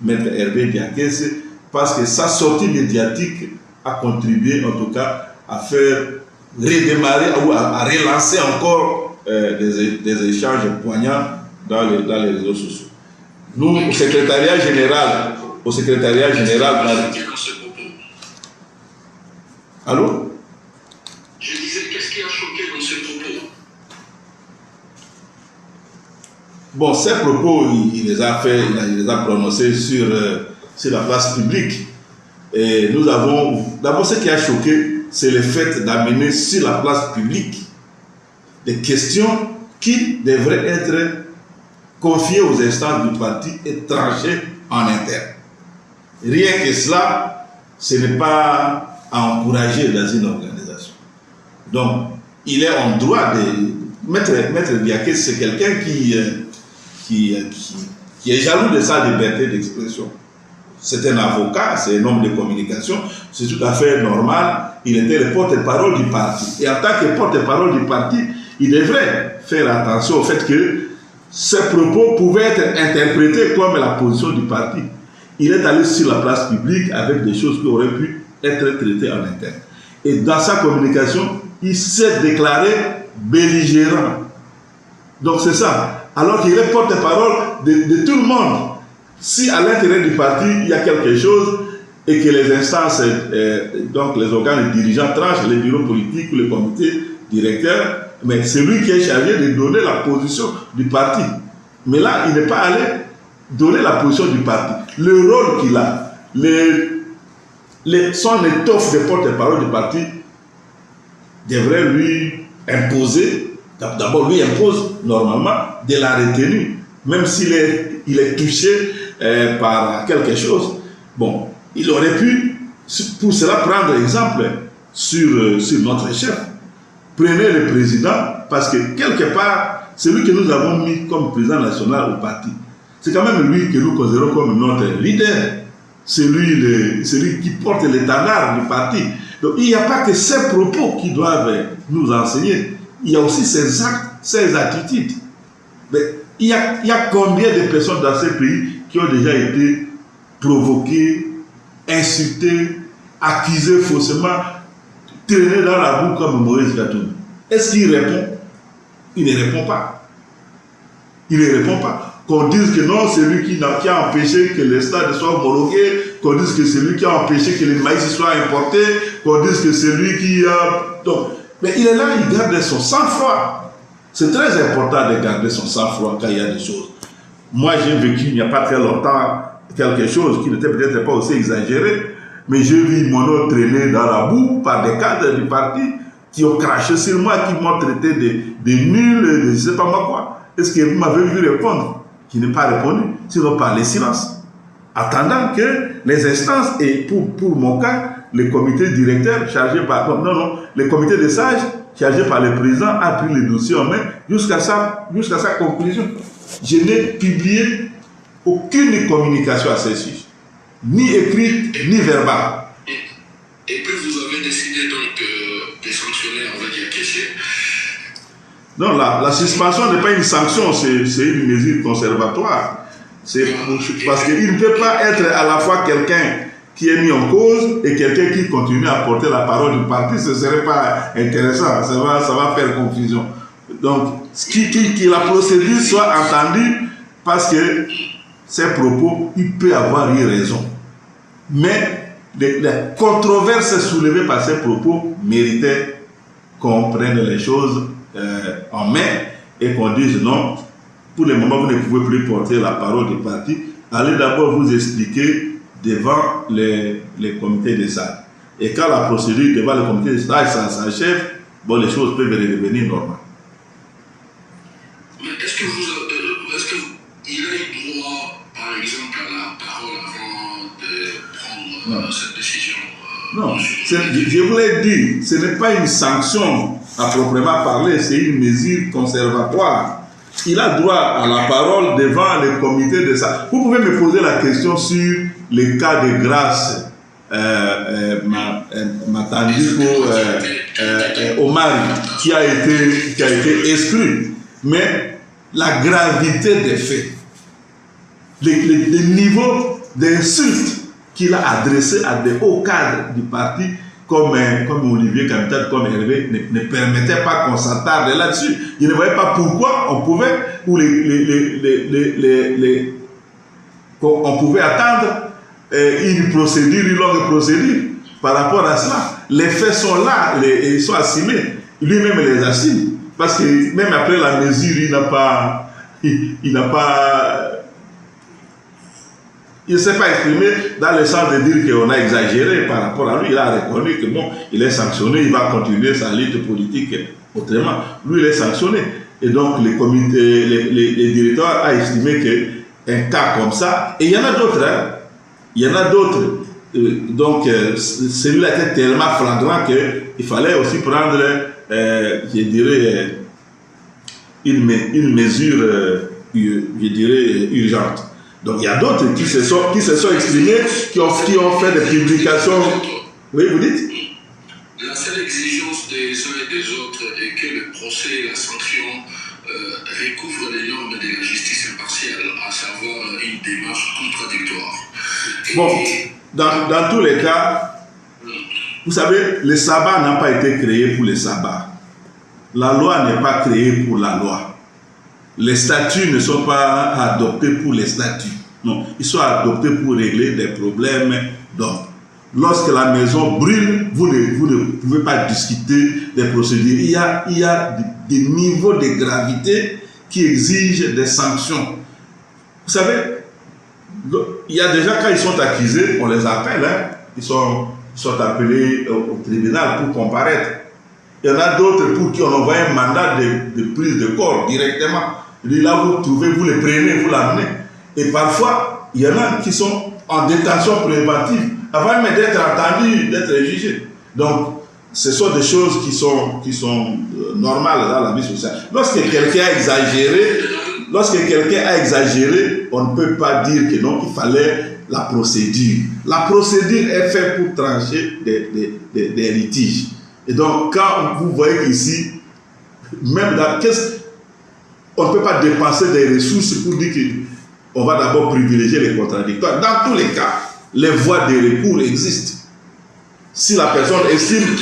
Maître Hervé Diakese, parce que sa sortie médiatique a contribué en tout cas à faire redémarrer ou à relancer encore des échanges poignants dans les réseaux sociaux. Nous, au secrétariat général, allô? Je disais, qu'est-ce qui a choqué dans ces propos? Bon, ces propos, il les a prononcés sur la place publique. Et nous avons, d'abord, ce qui a choqué, c'est le fait d'amener sur la place publique des questions qui devraient être confiées aux instances du parti et tranchées en interne. Rien que cela, ce n'est pas à encourager dans une organisation. Donc, il est en droit de... Maître Diakese, c'est quelqu'un qui est jaloux de sa liberté d'expression. C'est un avocat, c'est un homme de communication, c'est tout à fait normal. Il était le porte-parole du parti. Et en tant que porte-parole du parti, il devrait faire attention au fait que ces propos pouvaient être interprétés comme la position du parti. Il est allé sur la place publique avec des choses qui auraient pu être traitées en interne. Et dans sa communication, il s'est déclaré belligérant. Donc c'est ça. Alors qu'il est porte-parole de tout le monde. Si à l'intérieur du parti, il y a quelque chose et que les instances, donc les organes dirigeants tranchent, les bureaux politiques ou les comités directeurs, mais c'est lui qui est chargé de donner la position du parti. Mais là, il n'est pas allé donner la position du parti. Le rôle qu'il a, son étoffe de porte-parole du parti devrait lui imposer, d'abord lui impose normalement de la retenue, même s'il est touché par quelque chose. Bon, il aurait pu, pour cela, prendre exemple sur notre chef. Prenez le président, parce que quelque part, c'est lui que nous avons mis comme président national au parti. C'est quand même lui que nous considérons comme notre leader. C'est lui qui porte l'étendard du parti. Donc il n'y a pas que ces propos qui doivent nous enseigner. Il y a aussi ses actes, ses attitudes. Mais il y a combien de personnes dans ce pays qui ont déjà été provoquées, insultées, accusées faussement, traînées dans la boue comme Moïse Gatoum? Est-ce qu'il répond? Il ne répond pas. Il ne répond pas. Qu'on dise que non, c'est lui qui a empêché que les stades soient homologués, qu'on dise que c'est lui qui a empêché que les maïs soient importés, qu'on dise que c'est lui qui a... Donc, mais il est là, il garde son sang-froid. C'est très important de garder son sang-froid quand il y a des choses. Moi, j'ai vécu il n'y a pas très longtemps quelque chose qui n'était peut-être pas aussi exagéré, mais j'ai vu mon nom traîner dans la boue par des cadres du parti qui ont craché sur moi, qui m'ont traité de nul, de je ne sais pas moi quoi. Est-ce que vous m'avez vu répondre? Qui n'est pas répondu, sinon par le silence. Attendant que les instances, et pour mon cas, le comité directeur chargé par... Non, le comité des sages chargé par le président a pris le dossier en main jusqu'à sa conclusion. Je n'ai publié aucune communication à ce sujet, ni écrite, ni verbale. Et puis vous avez décidé donc de sanctionner Hervé Diakese. Non, la suspension n'est pas une sanction, c'est une mesure conservatoire. Parce qu'il ne peut pas être à la fois quelqu'un qui est mis en cause et quelqu'un qui continue à porter la parole du parti. Ce ne serait pas intéressant, ça va faire confusion. Donc, que la procédure soit entendue, parce que ces propos, il peut avoir eu raison. Mais les controverses soulevées par ces propos méritaient qu'on prenne les choses en main et qu'on dise non, pour le moment vous ne pouvez plus porter la parole du parti, allez d'abord vous expliquer devant les comités de sages. Et quand la procédure devant le comité de sages s'achève, bon, les choses peuvent redevenir normales. Mais est-ce qu'il a eu droit, par exemple, à la parole avant de prendre cette décision? Non, je vous l'ai dit, ce n'est pas une sanction à proprement parler, c'est une mesure conservatoire. Il a droit à la parole devant les comités de ça. Vous pouvez me poser la question sur les cas de grâce Matandiko Omar qui a été exclu. Mais la gravité des faits, les niveaux d'insultes qu'il a adressés à des hauts cadres du parti, comme Olivier Kamitat, comme Hervé, ne permettait pas qu'on s'attarde là-dessus. Il ne voyait pas pourquoi on pouvait, on pouvait attendre une longue procédure par rapport à cela. Les faits sont là, ils sont assumés. Lui-même les assume. Parce que même après la mesure, il ne s'est pas exprimé dans le sens de dire qu'on a exagéré par rapport à lui. Il a reconnu que bon, il est sanctionné, il va continuer sa lutte politique autrement. Lui, il est sanctionné. Et donc, les directeurs ont estimé qu'un cas comme ça, et il y en a d'autres, hein, il y en a d'autres. Donc, celui-là était tellement flagrant qu'il fallait aussi prendre, je dirais, une mesure, je dirais, urgente. Donc, il y a d'autres qui se sont exprimés, qui ont fait des publications. Oui, vous dites? La seule exigence des uns et des autres est que le procès et la sanction recouvrent les normes de la justice impartiale, à savoir une démarche contradictoire. Bon, dans tous les cas, vous savez, le sabbat n'a pas été créé pour le sabbat. La loi n'est pas créée pour la loi. Les statuts ne sont pas adoptés pour les statuts. Non, ils sont adoptés pour régler des problèmes d'ordre. Lorsque la maison brûle, vous ne pouvez pas discuter des procédures. Il y a des niveaux de gravité qui exigent des sanctions. Vous savez, il y a des gens, quand ils sont accusés, on les appelle, hein, ils sont appelés au tribunal pour comparaître. Il y en a d'autres pour qui on envoie un mandat de prise de corps directement. Là, vous trouvez, vous les prenez, vous l'amenez. Et parfois, il y en a qui sont en détention préventive avant même d'être entendus, d'être jugés. Donc, ce sont des choses qui sont normales dans la vie sociale. Lorsque quelqu'un a exagéré, on ne peut pas dire que non, il fallait la procédure. La procédure est faite pour trancher des litiges. Et donc, quand vous voyez qu'ici, même on ne peut pas dépenser des ressources pour dire qu'on va d'abord privilégier les contradictoires. Dans tous les cas, les voies de recours existent. Si la personne estime,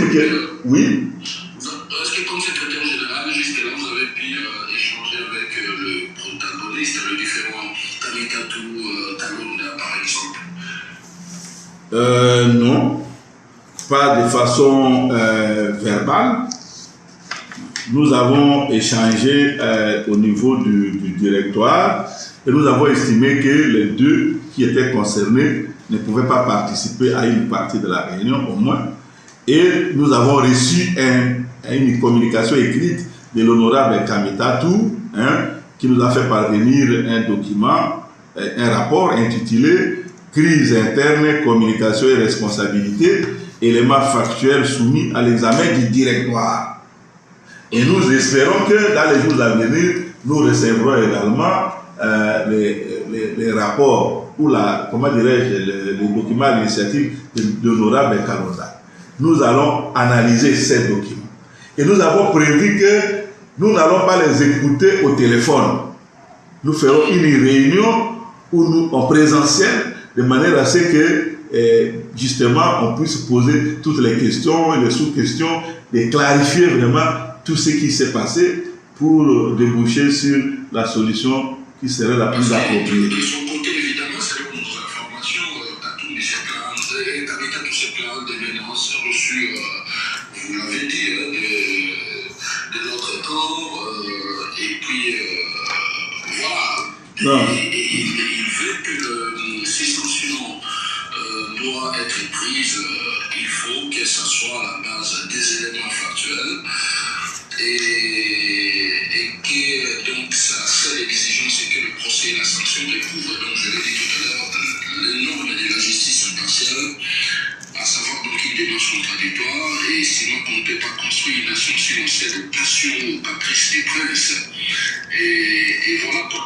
que oui. Est-ce que comme secrétaire général, jusque-là, vous avez pu échanger avec le protagoniste, le différent Kamitatou Talonda, par exemple? Non, pas de façon verbale. Nous avons échangé au niveau du directoire et nous avons estimé que les deux qui étaient concernés ne pouvaient pas participer à une partie de la réunion au moins. Et nous avons reçu une communication écrite de l'honorable Kamitatou, qui nous a fait parvenir un document, un rapport intitulé « Crise interne, communication et responsabilité, éléments factuels soumis à l'examen du directoire ». Et nous espérons que dans les jours à venir, nous recevrons également les rapports ou le document à l'initiative de l'honorable Kalonda. Nous allons analyser ces documents. Et nous avons prévu que nous n'allons pas les écouter au téléphone. Nous ferons une réunion en présentiel de manière à ce que justement on puisse poser toutes les questions et les sous-questions, de clarifier vraiment tout ce qui s'est passé pour déboucher sur la solution qui serait la plus appropriée. De son côté, évidemment, selon nos informations, tous ces plans de menaces reçues, vous l'avez dit, de notre camp, et puis voilà. Et il veut que ces sanctions doivent être prises, il faut que ça soit à la base des éléments factuels. Et que donc sa seule exigence c'est que le procès et la sanction recouvrent, donc je l'ai dit tout à l'heure, les normes de la justice impartiale, à savoir donc une démarche contradictoire, et sinon qu'on ne peut pas construire une nation si on cède aux passions, aux caprices des princes. Et voilà quoi.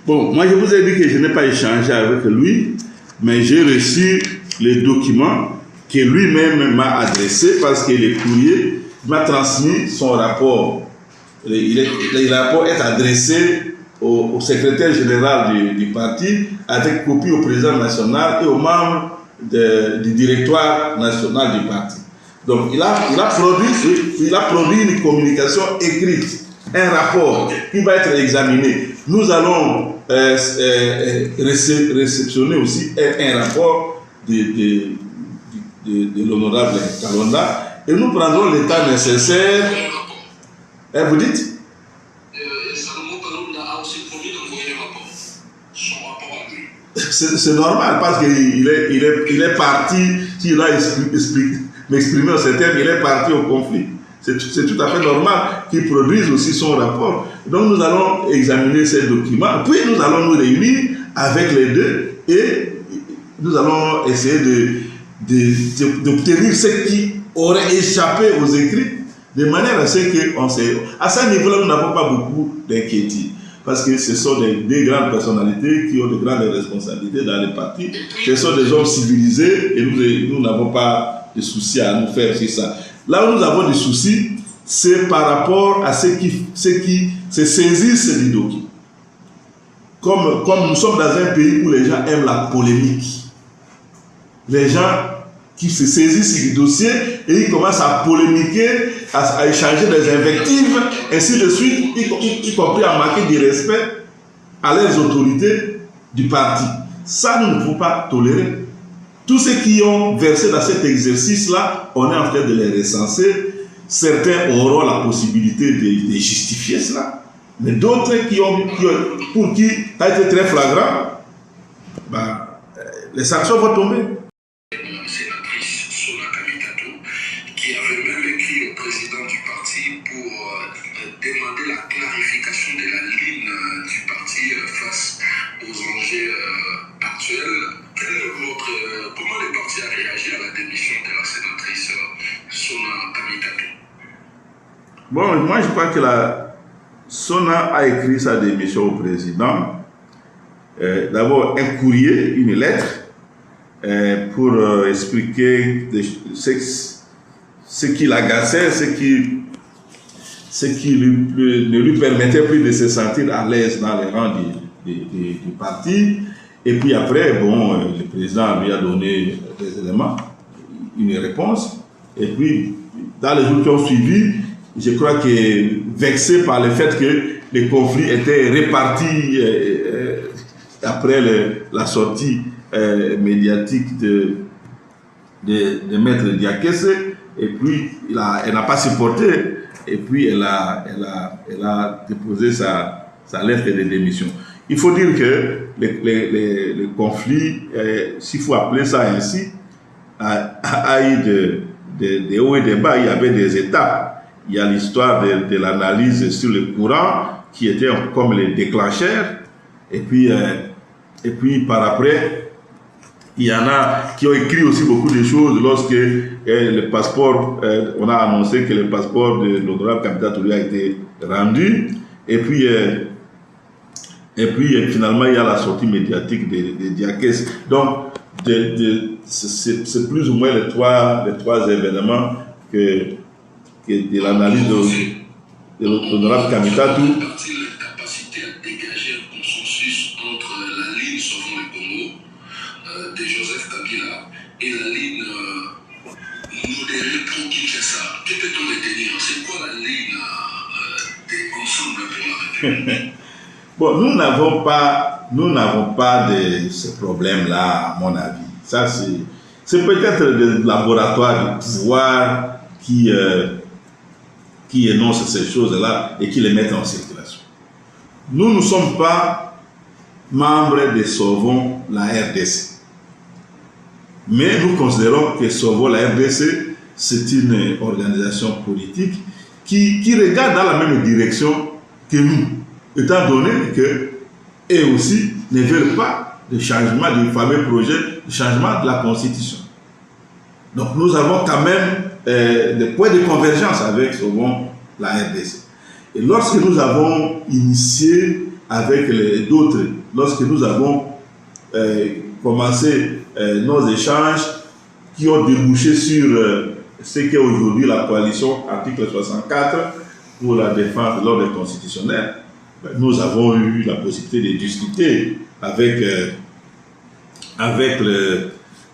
Bon, moi je vous ai dit que je n'ai pas échangé avec lui, mais j'ai reçu les documents que lui-même m'a adressé parce que le courrier m'a transmis son rapport. Le rapport est adressé au secrétaire général du parti avec copie au président national et aux membres du directoire national du parti. Donc il a produit une communication écrite, un rapport qui va être examiné. Nous allons réceptionner aussi un rapport de l'honorable Kalonda et nous prendrons le temps nécessaire. Vous dites? C'est normal parce qu'il est parti, s'il a m'exprimé en ces termes, il est parti au conflit. C'est tout à fait normal qu'il produise aussi son rapport. Donc nous allons examiner ces documents, puis nous allons nous réunir avec les deux et nous allons essayer d'obtenir ce qui aurait échappé aux écrits, de manière à ce qu'on sait. À ce niveau-là, nous n'avons pas beaucoup d'inquiétude. Parce que ce sont des grandes personnalités qui ont de grandes responsabilités dans les partis. Ce sont des hommes civilisés et nous n'avons pas de soucis à nous faire sur ça. Là où nous avons des soucis, c'est par rapport à ceux qui se saisissent du document. Comme nous sommes dans un pays où les gens aiment la polémique. Les gens qui se saisissent du dossier et ils commencent à polémiquer, à échanger des invectives, ainsi de suite, y compris à marquer du respect à leurs autorités du parti. Ça, nous ne pouvons pas tolérer. Tous ceux qui ont versé dans cet exercice-là, on est en train de les recenser. Certains auront la possibilité de justifier cela, mais d'autres pour qui ça a été très flagrant, les sanctions vont tomber. Demander la clarification de la ligne du parti face aux enjeux actuels. Comment le parti a réagi à la démission de la sénatrice Sona Kamitatou? Bon, moi je crois que Sona a écrit sa démission au président. D'abord un courrier, une lettre, pour expliquer ce qui l'agaçait, ce qui ne lui permettait plus de se sentir à l'aise dans les rangs du parti. Et puis après, le président lui a donné des éléments, une réponse. Et puis, dans les jours qui ont suivi, je crois que vexé par le fait que les conflits étaient répartis après la sortie médiatique de Maître Diakese, et puis elle n'a pas supporté. Et puis elle a déposé sa lettre de démission. Il faut dire que le conflit, s'il faut appeler ça ainsi, a eu des hauts et des bas. Il y avait des étapes. Il y a l'histoire de l'analyse sur le courant qui était comme les déclencheurs. Et puis par après, il y en a qui ont écrit aussi beaucoup de choses lorsque le passeport, on a annoncé que le passeport de l'honorable Kamitatou a été rendu. Et puis finalement, il y a la sortie médiatique de Diakese. Donc, c'est plus ou moins les trois événements que de l'analyse de l'honorable Kamitatou. Capacité à dégager un consensus entre la ligne Sauvons le Congo de Joseph Kabila et la ligne modérée pro-Kinshasa. Que peut-on retenir? C'est quoi la ligne d'ensemble pour la République? Bon, nous n'avons pas de ce problème-là, à mon avis. Ça, c'est peut-être le laboratoire du pouvoir qui énonce ces choses-là et qui les met en circulation. Nous ne sommes pas membres de Sauvons la RDC. Mais nous considérons que Sauvons la RDC, c'est une organisation politique qui regarde dans la même direction que nous, étant donné qu'eux aussi ne veulent pas de changement du fameux projet de changement de la Constitution. Donc nous avons quand même des points de convergence avec Sauvons la RDC. Et lorsque nous avons initié avec d'autres, lorsque nous avons commencé nos échanges qui ont débouché sur ce qu'est aujourd'hui la coalition article 64 pour la défense de l'ordre constitutionnel. Nous avons eu la possibilité de discuter avec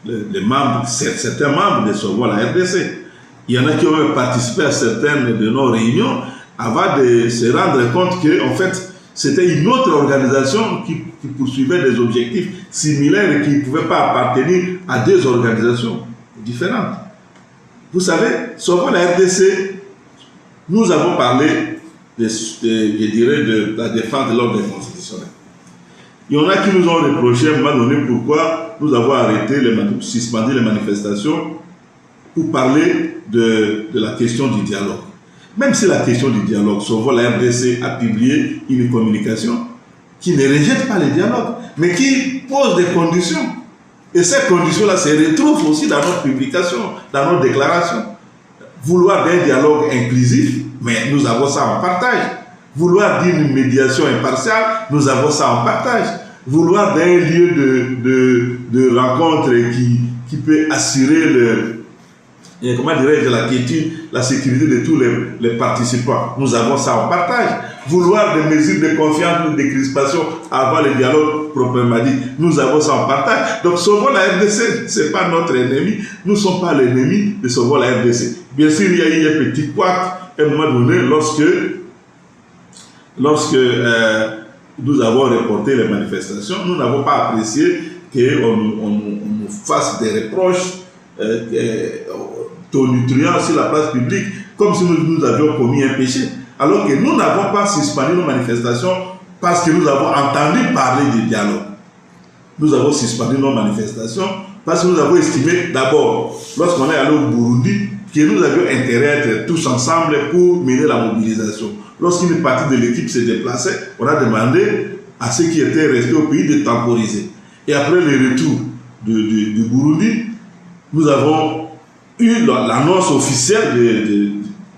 les membres, certains membres de Sauvons la RDC. Il y en a qui ont participé à certaines de nos réunions avant de se rendre compte que, en fait, c'était une autre organisation qui poursuivait des objectifs similaires et qui ne pouvait pas appartenir à deux organisations différentes. Vous savez, Sauvons la RDC, nous avons parlé, je dirais, de la défense de l'ordre constitutionnel. Il y en a qui nous ont reproché à un moment donné pourquoi nous avons arrêté, suspendu les manifestations pour parler de la question du dialogue. Même si la question du dialogue, Sauvons la RDC a publié une communication qui ne rejette pas le dialogue, mais qui pose des conditions. Et ces conditions-là se retrouvent aussi dans notre publication, dans nos déclarations. Vouloir d'un dialogue inclusif, mais nous avons ça en partage. Vouloir d'une médiation impartiale, nous avons ça en partage. Vouloir d'un lieu de rencontre qui peut assurer comment dirais-je, la quiétude, la sécurité de tous les participants, nous avons ça en partage. Vouloir des mesures de confiance ou de crispation avant le dialogue proprement dit, nous avons ça en partage. Donc Sauvons la RDC, ce n'est pas notre ennemi, nous ne sommes pas l'ennemi de Sauvons la RDC. Bien sûr, il y a eu un petit couac à un moment donné lorsque nous avons reporté les manifestations, nous n'avons pas apprécié qu'on nous fasse des reproches tonitruants sur la place publique, comme si nous avions commis un péché. Alors que nous n'avons pas suspendu nos manifestations parce que nous avons entendu parler du dialogue. Nous avons suspendu nos manifestations parce que nous avons estimé d'abord, lorsqu'on est allé au Burundi, que nous avions intérêt à être tous ensemble pour mener la mobilisation. Lorsqu'une partie de l'équipe s'est déplacée, on a demandé à ceux qui étaient restés au pays de temporiser. Et après le retour du Burundi, nous avons eu l'annonce officielle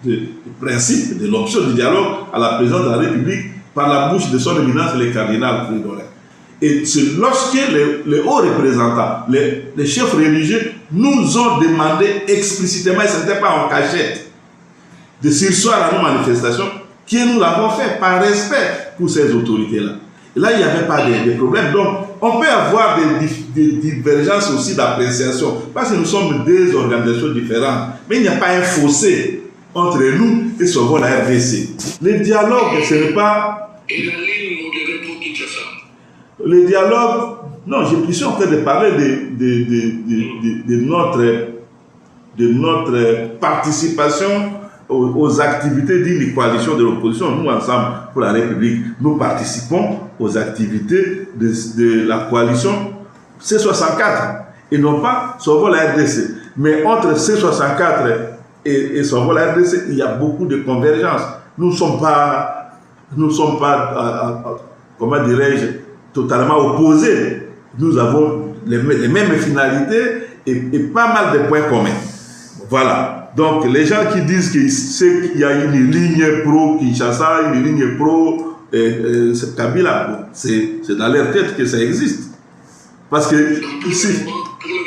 du principe de l'option du dialogue à la présidence de la République par la bouche de son éminence, le cardinal Fridolin. Et c'est lorsque les hauts représentants, les chefs religieux nous ont demandé explicitement, et ce n'était pas en cachette, de surseoir à nos manifestations, que nous l'avons fait par respect pour ces autorités-là. Et là, il n'y avait pas de problème. Donc, on peut avoir des divergences aussi d'appréciation, parce que nous sommes deux organisations différentes. Mais il n'y a pas un fossé entre nous et Sauvons la RDC. Le dialogue, ce n'est pas... Et la ligne modérée pour Kinshasa. Le dialogue, non, je suis en train de parler de notre participation aux activités d'une coalition de l'opposition. Nous, ensemble pour la République, nous participons aux activités de la coalition C64 et non pas Sauvons la RDC. Mais entre C64 et Sauvons la RDC, il y a beaucoup de convergences. Nous ne sommes pas comment dirais-je, totalement opposés. Nous avons les mêmes finalités et pas mal de points communs. Voilà. Donc, les gens qui disent qu'il y a une ligne pro-Kinshasa, une ligne pro-Kabila, c'est dans leur tête que ça existe. Parce que ici... Pour le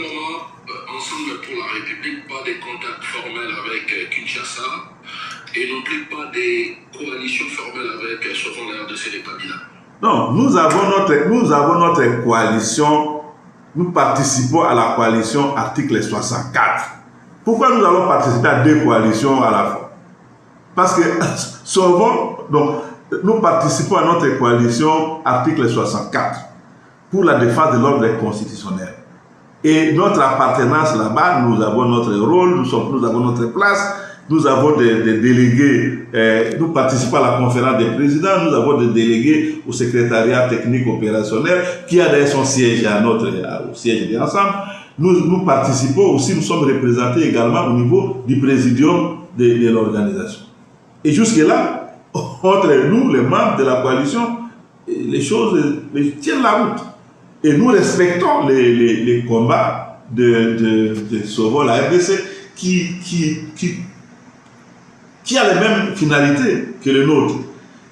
moment, Ensemble pour la République, pas de contacts formels avec Kinshasa et non plus pas des coalitions formelles avec Sauvons la RDC de Kabila. Non, nous avons notre coalition, nous participons à la coalition article 64. Pourquoi nous allons participer à deux coalitions à la fois? Parce que nous participons à notre coalition article 64 pour la défense de l'ordre constitutionnel. Et notre appartenance là-bas, nous avons notre rôle, nous avons notre place, nous avons des délégués, nous participons à la conférence des présidents, nous avons des délégués au secrétariat technique opérationnel qui a d'ailleurs son siège au siège de l'ensemble. Nous participons aussi, nous sommes représentés également au niveau du présidium de l'organisation. Et jusque-là, entre nous, les membres de la coalition, les choses tiennent la route. Et nous respectons les combats de Sauvons la RDC qui a les mêmes finalités que les nôtres.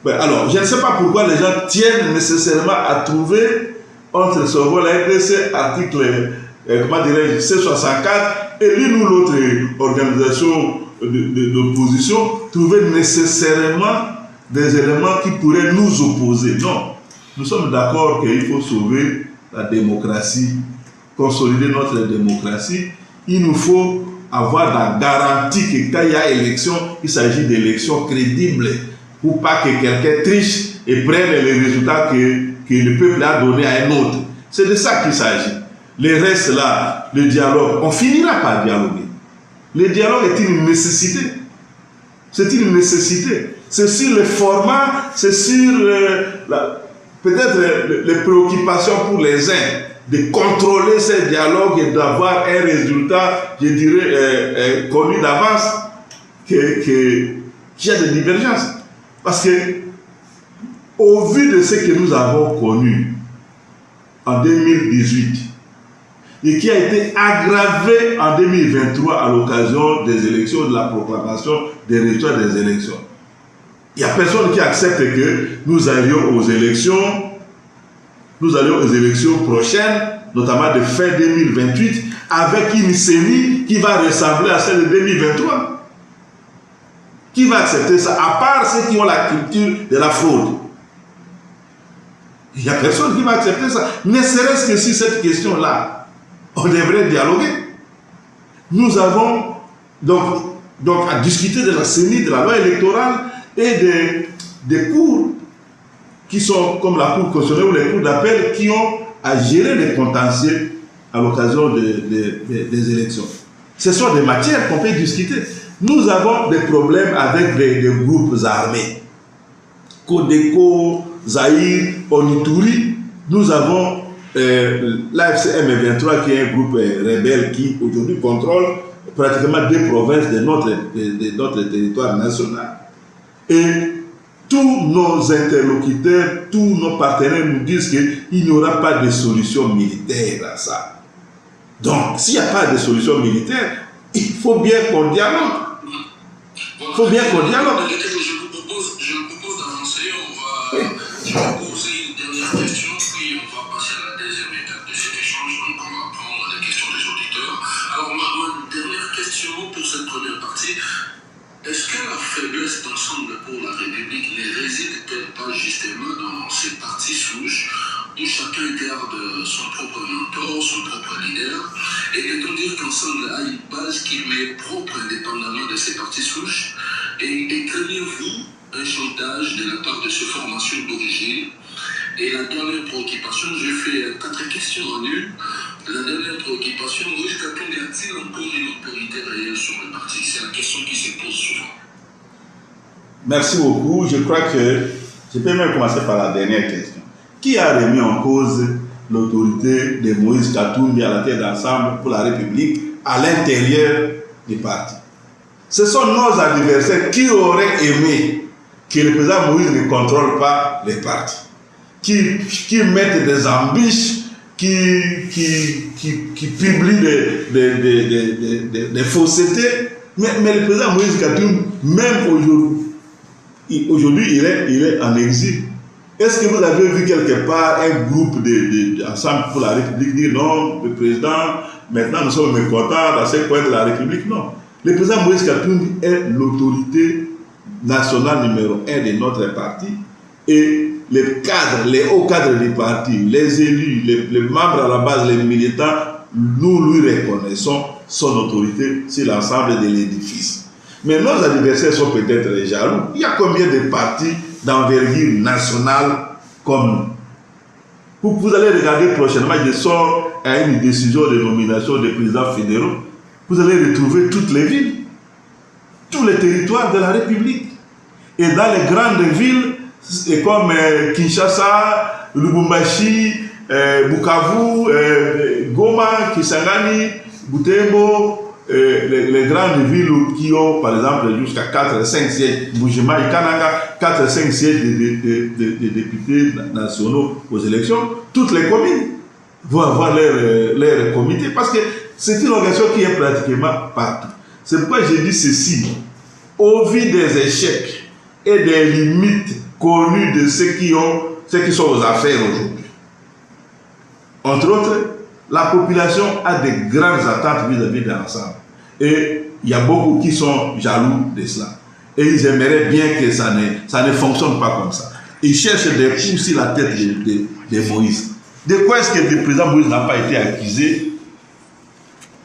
Alors, je ne sais pas pourquoi les gens tiennent nécessairement à trouver entre Sorbonne et RDC, article comment dirais-je, C64, et l'une ou l'autre organisation d'opposition trouver nécessairement des éléments qui pourraient nous opposer. Non, nous sommes d'accord qu'il faut sauver la démocratie, consolider notre démocratie. Il nous faut avoir la garantie que quand il y a élection, il s'agit d'élections crédibles, pour pas que quelqu'un triche et prenne les résultats que le peuple a donné à un autre. C'est de ça qu'il s'agit. Le reste là, le dialogue, on finira par dialoguer. Le dialogue est une nécessité. C'est une nécessité. C'est sur le format, c'est sur peut-être les préoccupations pour les uns, de contrôler ces dialogues et d'avoir un résultat, je dirais, connu d'avance, qu'il y a des divergences. Parce que, au vu de ce que nous avons connu en 2018, et qui a été aggravé en 2023 à l'occasion des élections, de la proclamation des résultats des élections. Il n'y a personne qui accepte que nous allions aux élections prochaines, notamment de fin 2028, avec une CENI qui va ressembler à celle de 2023. Qui va accepter ça, à part ceux qui ont la culture de la fraude? Il n'y a personne qui va accepter ça. Ne serait-ce que sur cette question-là, on devrait dialoguer. Nous avons donc à discuter de la CENI, de la loi électorale et des cours qui sont comme la cour constitutionnelle ou les cours d'appel qui ont à gérer les contentieux à l'occasion des élections. Ce sont des matières qu'on peut discuter. Nous avons des problèmes avec des groupes armés. Codeco, Zahir, Onituri. Nous avons l'AFC M23 qui est un groupe rebelle qui aujourd'hui contrôle pratiquement 2 provinces de notre territoire national. Et tous nos interlocuteurs, tous nos partenaires nous disent qu'il n'y aura pas de solution militaire à ça. Donc, s'il n'y a pas de solution militaire, il faut bien qu'on dialogue. Il faut bien qu'on dialogue. Je vous propose d'avancer. Je vais poser une dernière question, puis on va passer à la deuxième étape de cet échange. Donc, on va prendre les questions des auditeurs. Alors, ma dernière question pour cette première partie. Est-ce que la faiblesse d'Ensemble pour la République ne réside-t-elle pas justement dans ces partis souches où chacun garde son propre mentor, son propre leader? Et peut-on dire qu'Ensemble a une base qui lui est propre indépendamment de ces partis souches? Et craignez-vous un chantage de la part de ces formations d'origine? Et la dernière préoccupation, je fais 4 questions en une. La dernière préoccupation, Moïse Katumbi a-t-il encore une autorité réelle sur le parti? C'est la question qui se pose souvent. Merci beaucoup. Je crois que je peux même commencer par la dernière question. Qui a remis en cause l'autorité de Moïse Katumbi à la tête d'Ensemble pour la République à l'intérieur du parti? Ce sont nos adversaires qui auraient aimé que le président Moïse ne contrôle pas les partis, qui mettent des ambitions, qui publie des faussetés. Mais le président Moïse Katumbi, même aujourd'hui, il est en exil. Est-ce que vous avez vu quelque part un groupe d'Ensemble pour la République dire non, le président, maintenant nous sommes mécontents dans ce coin de la République? Non. Le président Moïse Katumbi est l'autorité nationale numéro 1 de notre parti et les hauts cadres du parti, les élus, les membres à la base, les militants, nous lui reconnaissons son autorité sur l'ensemble de l'édifice. Mais nos adversaires sont peut-être jaloux. Il y a combien de partis d'envergure nationale comme nous? Vous allez regarder prochainement, je sors à une décision de nomination des présidents fédéraux. Vous allez retrouver toutes les villes, tous les territoires de la République. Et dans les grandes villes, et comme Kinshasa, Lubumbashi, Bukavu, Goma, Kisangani, Butembo, les grandes villes qui ont par exemple jusqu'à 4 5 sièges, Bujima et Kananga, 4 5 sièges de députés nationaux aux élections, toutes les communes vont avoir leur comité parce que c'est une organisation qui est pratiquement partout. C'est pourquoi j'ai dit ceci. Au vu des échecs et des limites connues de ceux qui sont aux affaires aujourd'hui, Entre autres, la population a de grandes attentes vis-à-vis de l'ensemble. Et il y a beaucoup qui sont jaloux de cela. Et ils aimeraient bien que ça ne fonctionne pas comme ça. Ils cherchent des coups sur la tête de Moïse. De quoi est-ce que le président Moïse n'a pas été accusé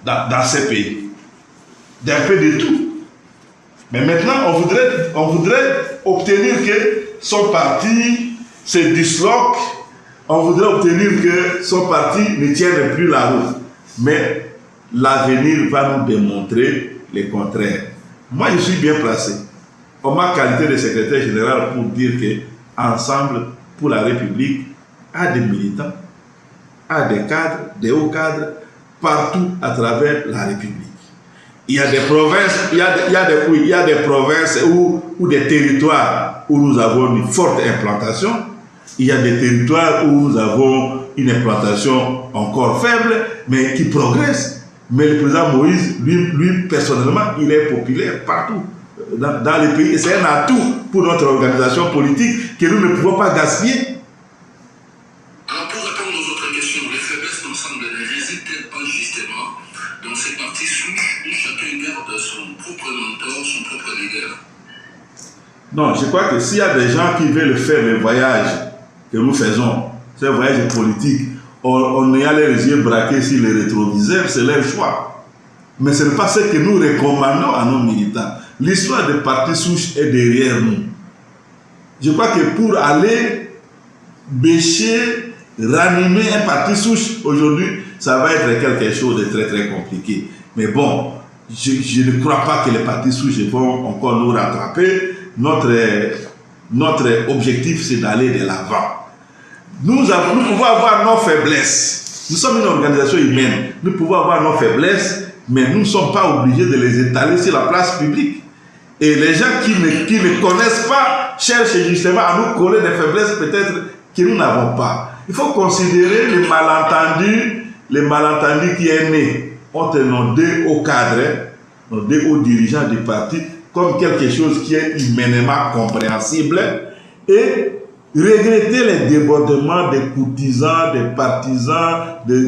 dans ces pays? D'un peu de tout. Mais maintenant, on voudrait obtenir que son parti se disloque. On voudrait obtenir que son parti ne tienne plus la route. Mais l'avenir va nous démontrer le contraire. Moi, je suis bien placé, en ma qualité de secrétaire général, pour dire que Ensemble pour la République a des militants, a des cadres, des hauts cadres, partout à travers la République. Il y a des provinces, il y a des provinces ou des territoires où nous avons une forte implantation. Il y a des territoires où nous avons une implantation encore faible, mais qui progresse. Mais le président Moïse, lui personnellement, il est populaire partout dans les pays. C'est un atout pour notre organisation politique que nous ne pouvons pas gaspiller. Alors pour répondre aux autres questions, les faiblesses d'ensemble ne résident-elles pas justement dans ces partis souches où chacun garde son propre mentor, son propre leader? Non, je crois que s'il y a des gens qui veulent faire le voyage que nous faisons, ce voyage politique, on y a les yeux braqués sur les rétroviseurs, c'est leur choix. Mais ce n'est pas ce que nous recommandons à nos militants. L'histoire des partis souches est derrière nous. Je crois que pour aller bêcher, ranimer un parti souche aujourd'hui, ça va être quelque chose de très très compliqué. Mais bon, je ne crois pas que les partis souches vont encore nous rattraper. Notre objectif, c'est d'aller de l'avant. Nous pouvons avoir nos faiblesses. Nous sommes une organisation humaine. Nous pouvons avoir nos faiblesses, mais nous ne sommes pas obligés de les étaler sur la place publique. Et les gens qui ne connaissent pas cherchent justement à nous coller des faiblesses peut-être que nous n'avons pas. Il faut considérer les malentendus qui est né entre nos deux hauts cadres, nos deux hauts dirigeants du parti, comme quelque chose qui est humainement compréhensible et regretter les débordements des courtisans, des partisans, des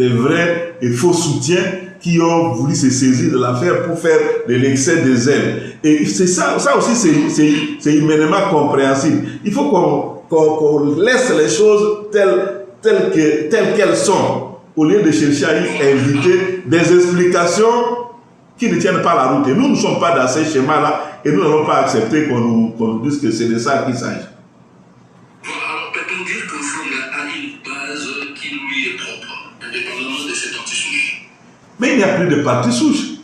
vrais et faux soutiens qui ont voulu se saisir de l'affaire pour faire de l'excès de zèle. Et c'est ça aussi c'est humainement compréhensible. Il faut qu'on laisse les choses telles qu'elles sont, au lieu de chercher à y inviter des explications qui ne tiennent pas la route. Et nous ne sommes pas dans ces schémas-là et nous n'allons pas accepter qu'on nous dise que c'est de ça qu'il s'agit. Alors, peut-on dire qu'Ensemble a une base qui lui est propre, indépendamment de ces partis souches? Mais il n'y a plus de partis souches.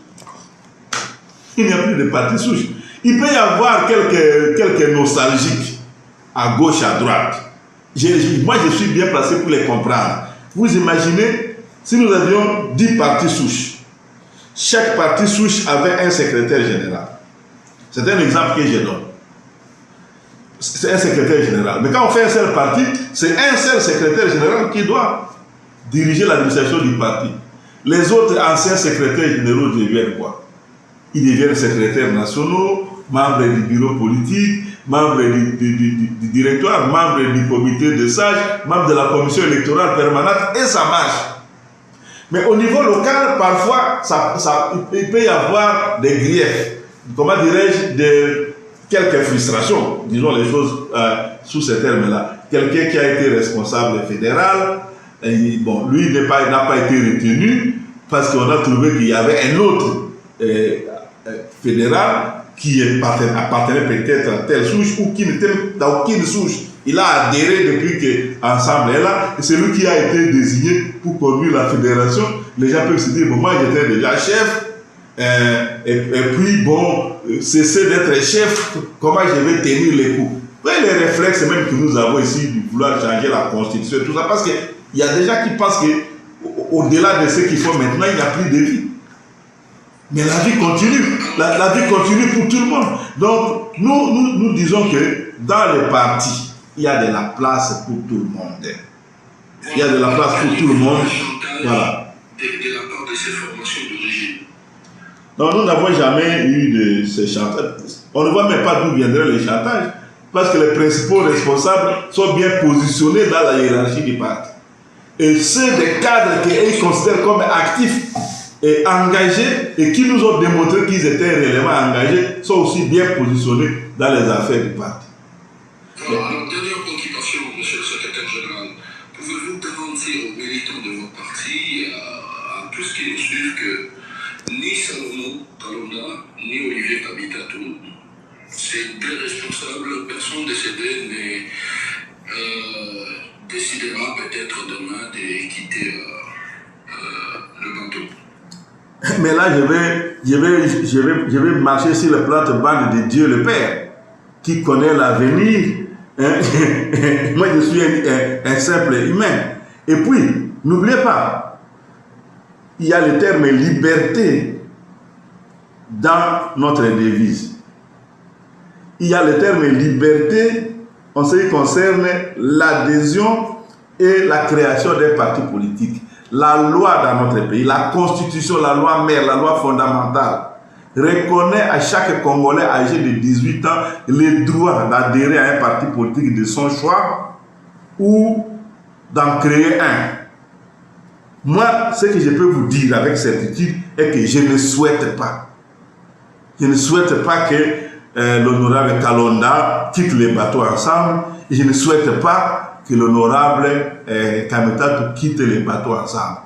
Il n'y a plus de partis souches. Il peut y avoir quelques nostalgiques à gauche, à droite. Moi, je suis bien placé pour les comprendre. Vous imaginez, si nous avions 10 partis souches, chaque parti souche avait un secrétaire général. C'est un exemple que je donne. C'est un secrétaire général. Mais quand on fait un seul parti, c'est un seul secrétaire général qui doit diriger l'administration du parti. Les autres anciens secrétaires généraux deviennent quoi? Ils deviennent secrétaires nationaux, membres du bureau politique, membres du directoire, membres du comité de sages, membres de la commission électorale permanente, et ça marche. Mais au niveau local, parfois, il peut y avoir des griefs, comment dirais-je, quelques frustrations, disons les choses sous ces termes-là. Quelqu'un qui a été responsable fédéral, bon, lui n'a pas été retenu parce qu'on a trouvé qu'il y avait un autre fédéral qui appartenait peut-être à telle souche ou qui n'était dans aucune souche. Il a adhéré depuis qu'Ensemble est là, et c'est lui qui a été désigné pour conduire la fédération. Les gens peuvent se dire, bon, moi j'étais déjà chef, et puis bon, cesser d'être chef, comment je vais tenir les coups? Oui, les réflexes même que nous avons ici, de vouloir changer la constitution, tout ça, parce qu'il y a des gens qui pensent qu'au-delà de ce qu'ils font maintenant, il n'y a plus de vie. Mais la vie continue, la vie continue pour tout le monde. Donc, nous disons que dans les partis, il y a de la place pour tout le monde. Il y a de la place pour tout le monde. Voilà. De la part de ces formations d'origine. Non, nous n'avons jamais eu de ces chantages. On ne voit même pas d'où viendraient les chantages. parce que les principaux responsables sont bien positionnés dans la hiérarchie du parti. Et ceux des cadres qu'ils considèrent comme actifs et engagés et qui nous ont démontré qu'ils étaient réellement engagés sont aussi bien positionnés dans les affaires du parti. Alors, dernière préoccupation, monsieur le secrétaire général. Pouvez-vous garantir aux militants de votre parti, à tous qui nous suivent, que ni Salomon Kalonda, ni Olivier Kabitatou, ces deux responsables, personne décédée décidera peut-être demain de quitter le bateau? Mais là, je vais marcher sur le plate-bande de Dieu le Père, qui connaît l'avenir. Hein? Moi, je suis un simple humain. Et puis, n'oubliez pas, il y a le terme liberté dans notre devise. Il y a le terme liberté en ce qui concerne l'adhésion et la création d'un parti politique. La loi dans notre pays, la constitution, la loi mère, la loi fondamentale, reconnaît à chaque Congolais âgé de 18 ans le droit d'adhérer à un parti politique de son choix ou d'en créer un. Moi, ce que je peux vous dire avec certitude est que je ne souhaite pas. Je ne souhaite pas que l'honorable Kalonda quitte les bateaux ensemble. Et je ne souhaite pas que l'honorable Kametatou quitte les bateaux ensemble.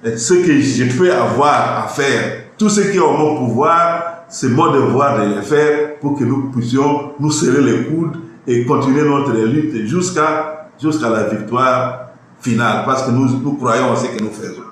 Et ce que je peux avoir à faire, tout ce qui est en mon pouvoir, c'est mon devoir de le faire pour que nous puissions nous serrer les coudes et continuer notre lutte jusqu'à la victoire finale, parce que nous croyons en ce que nous faisons.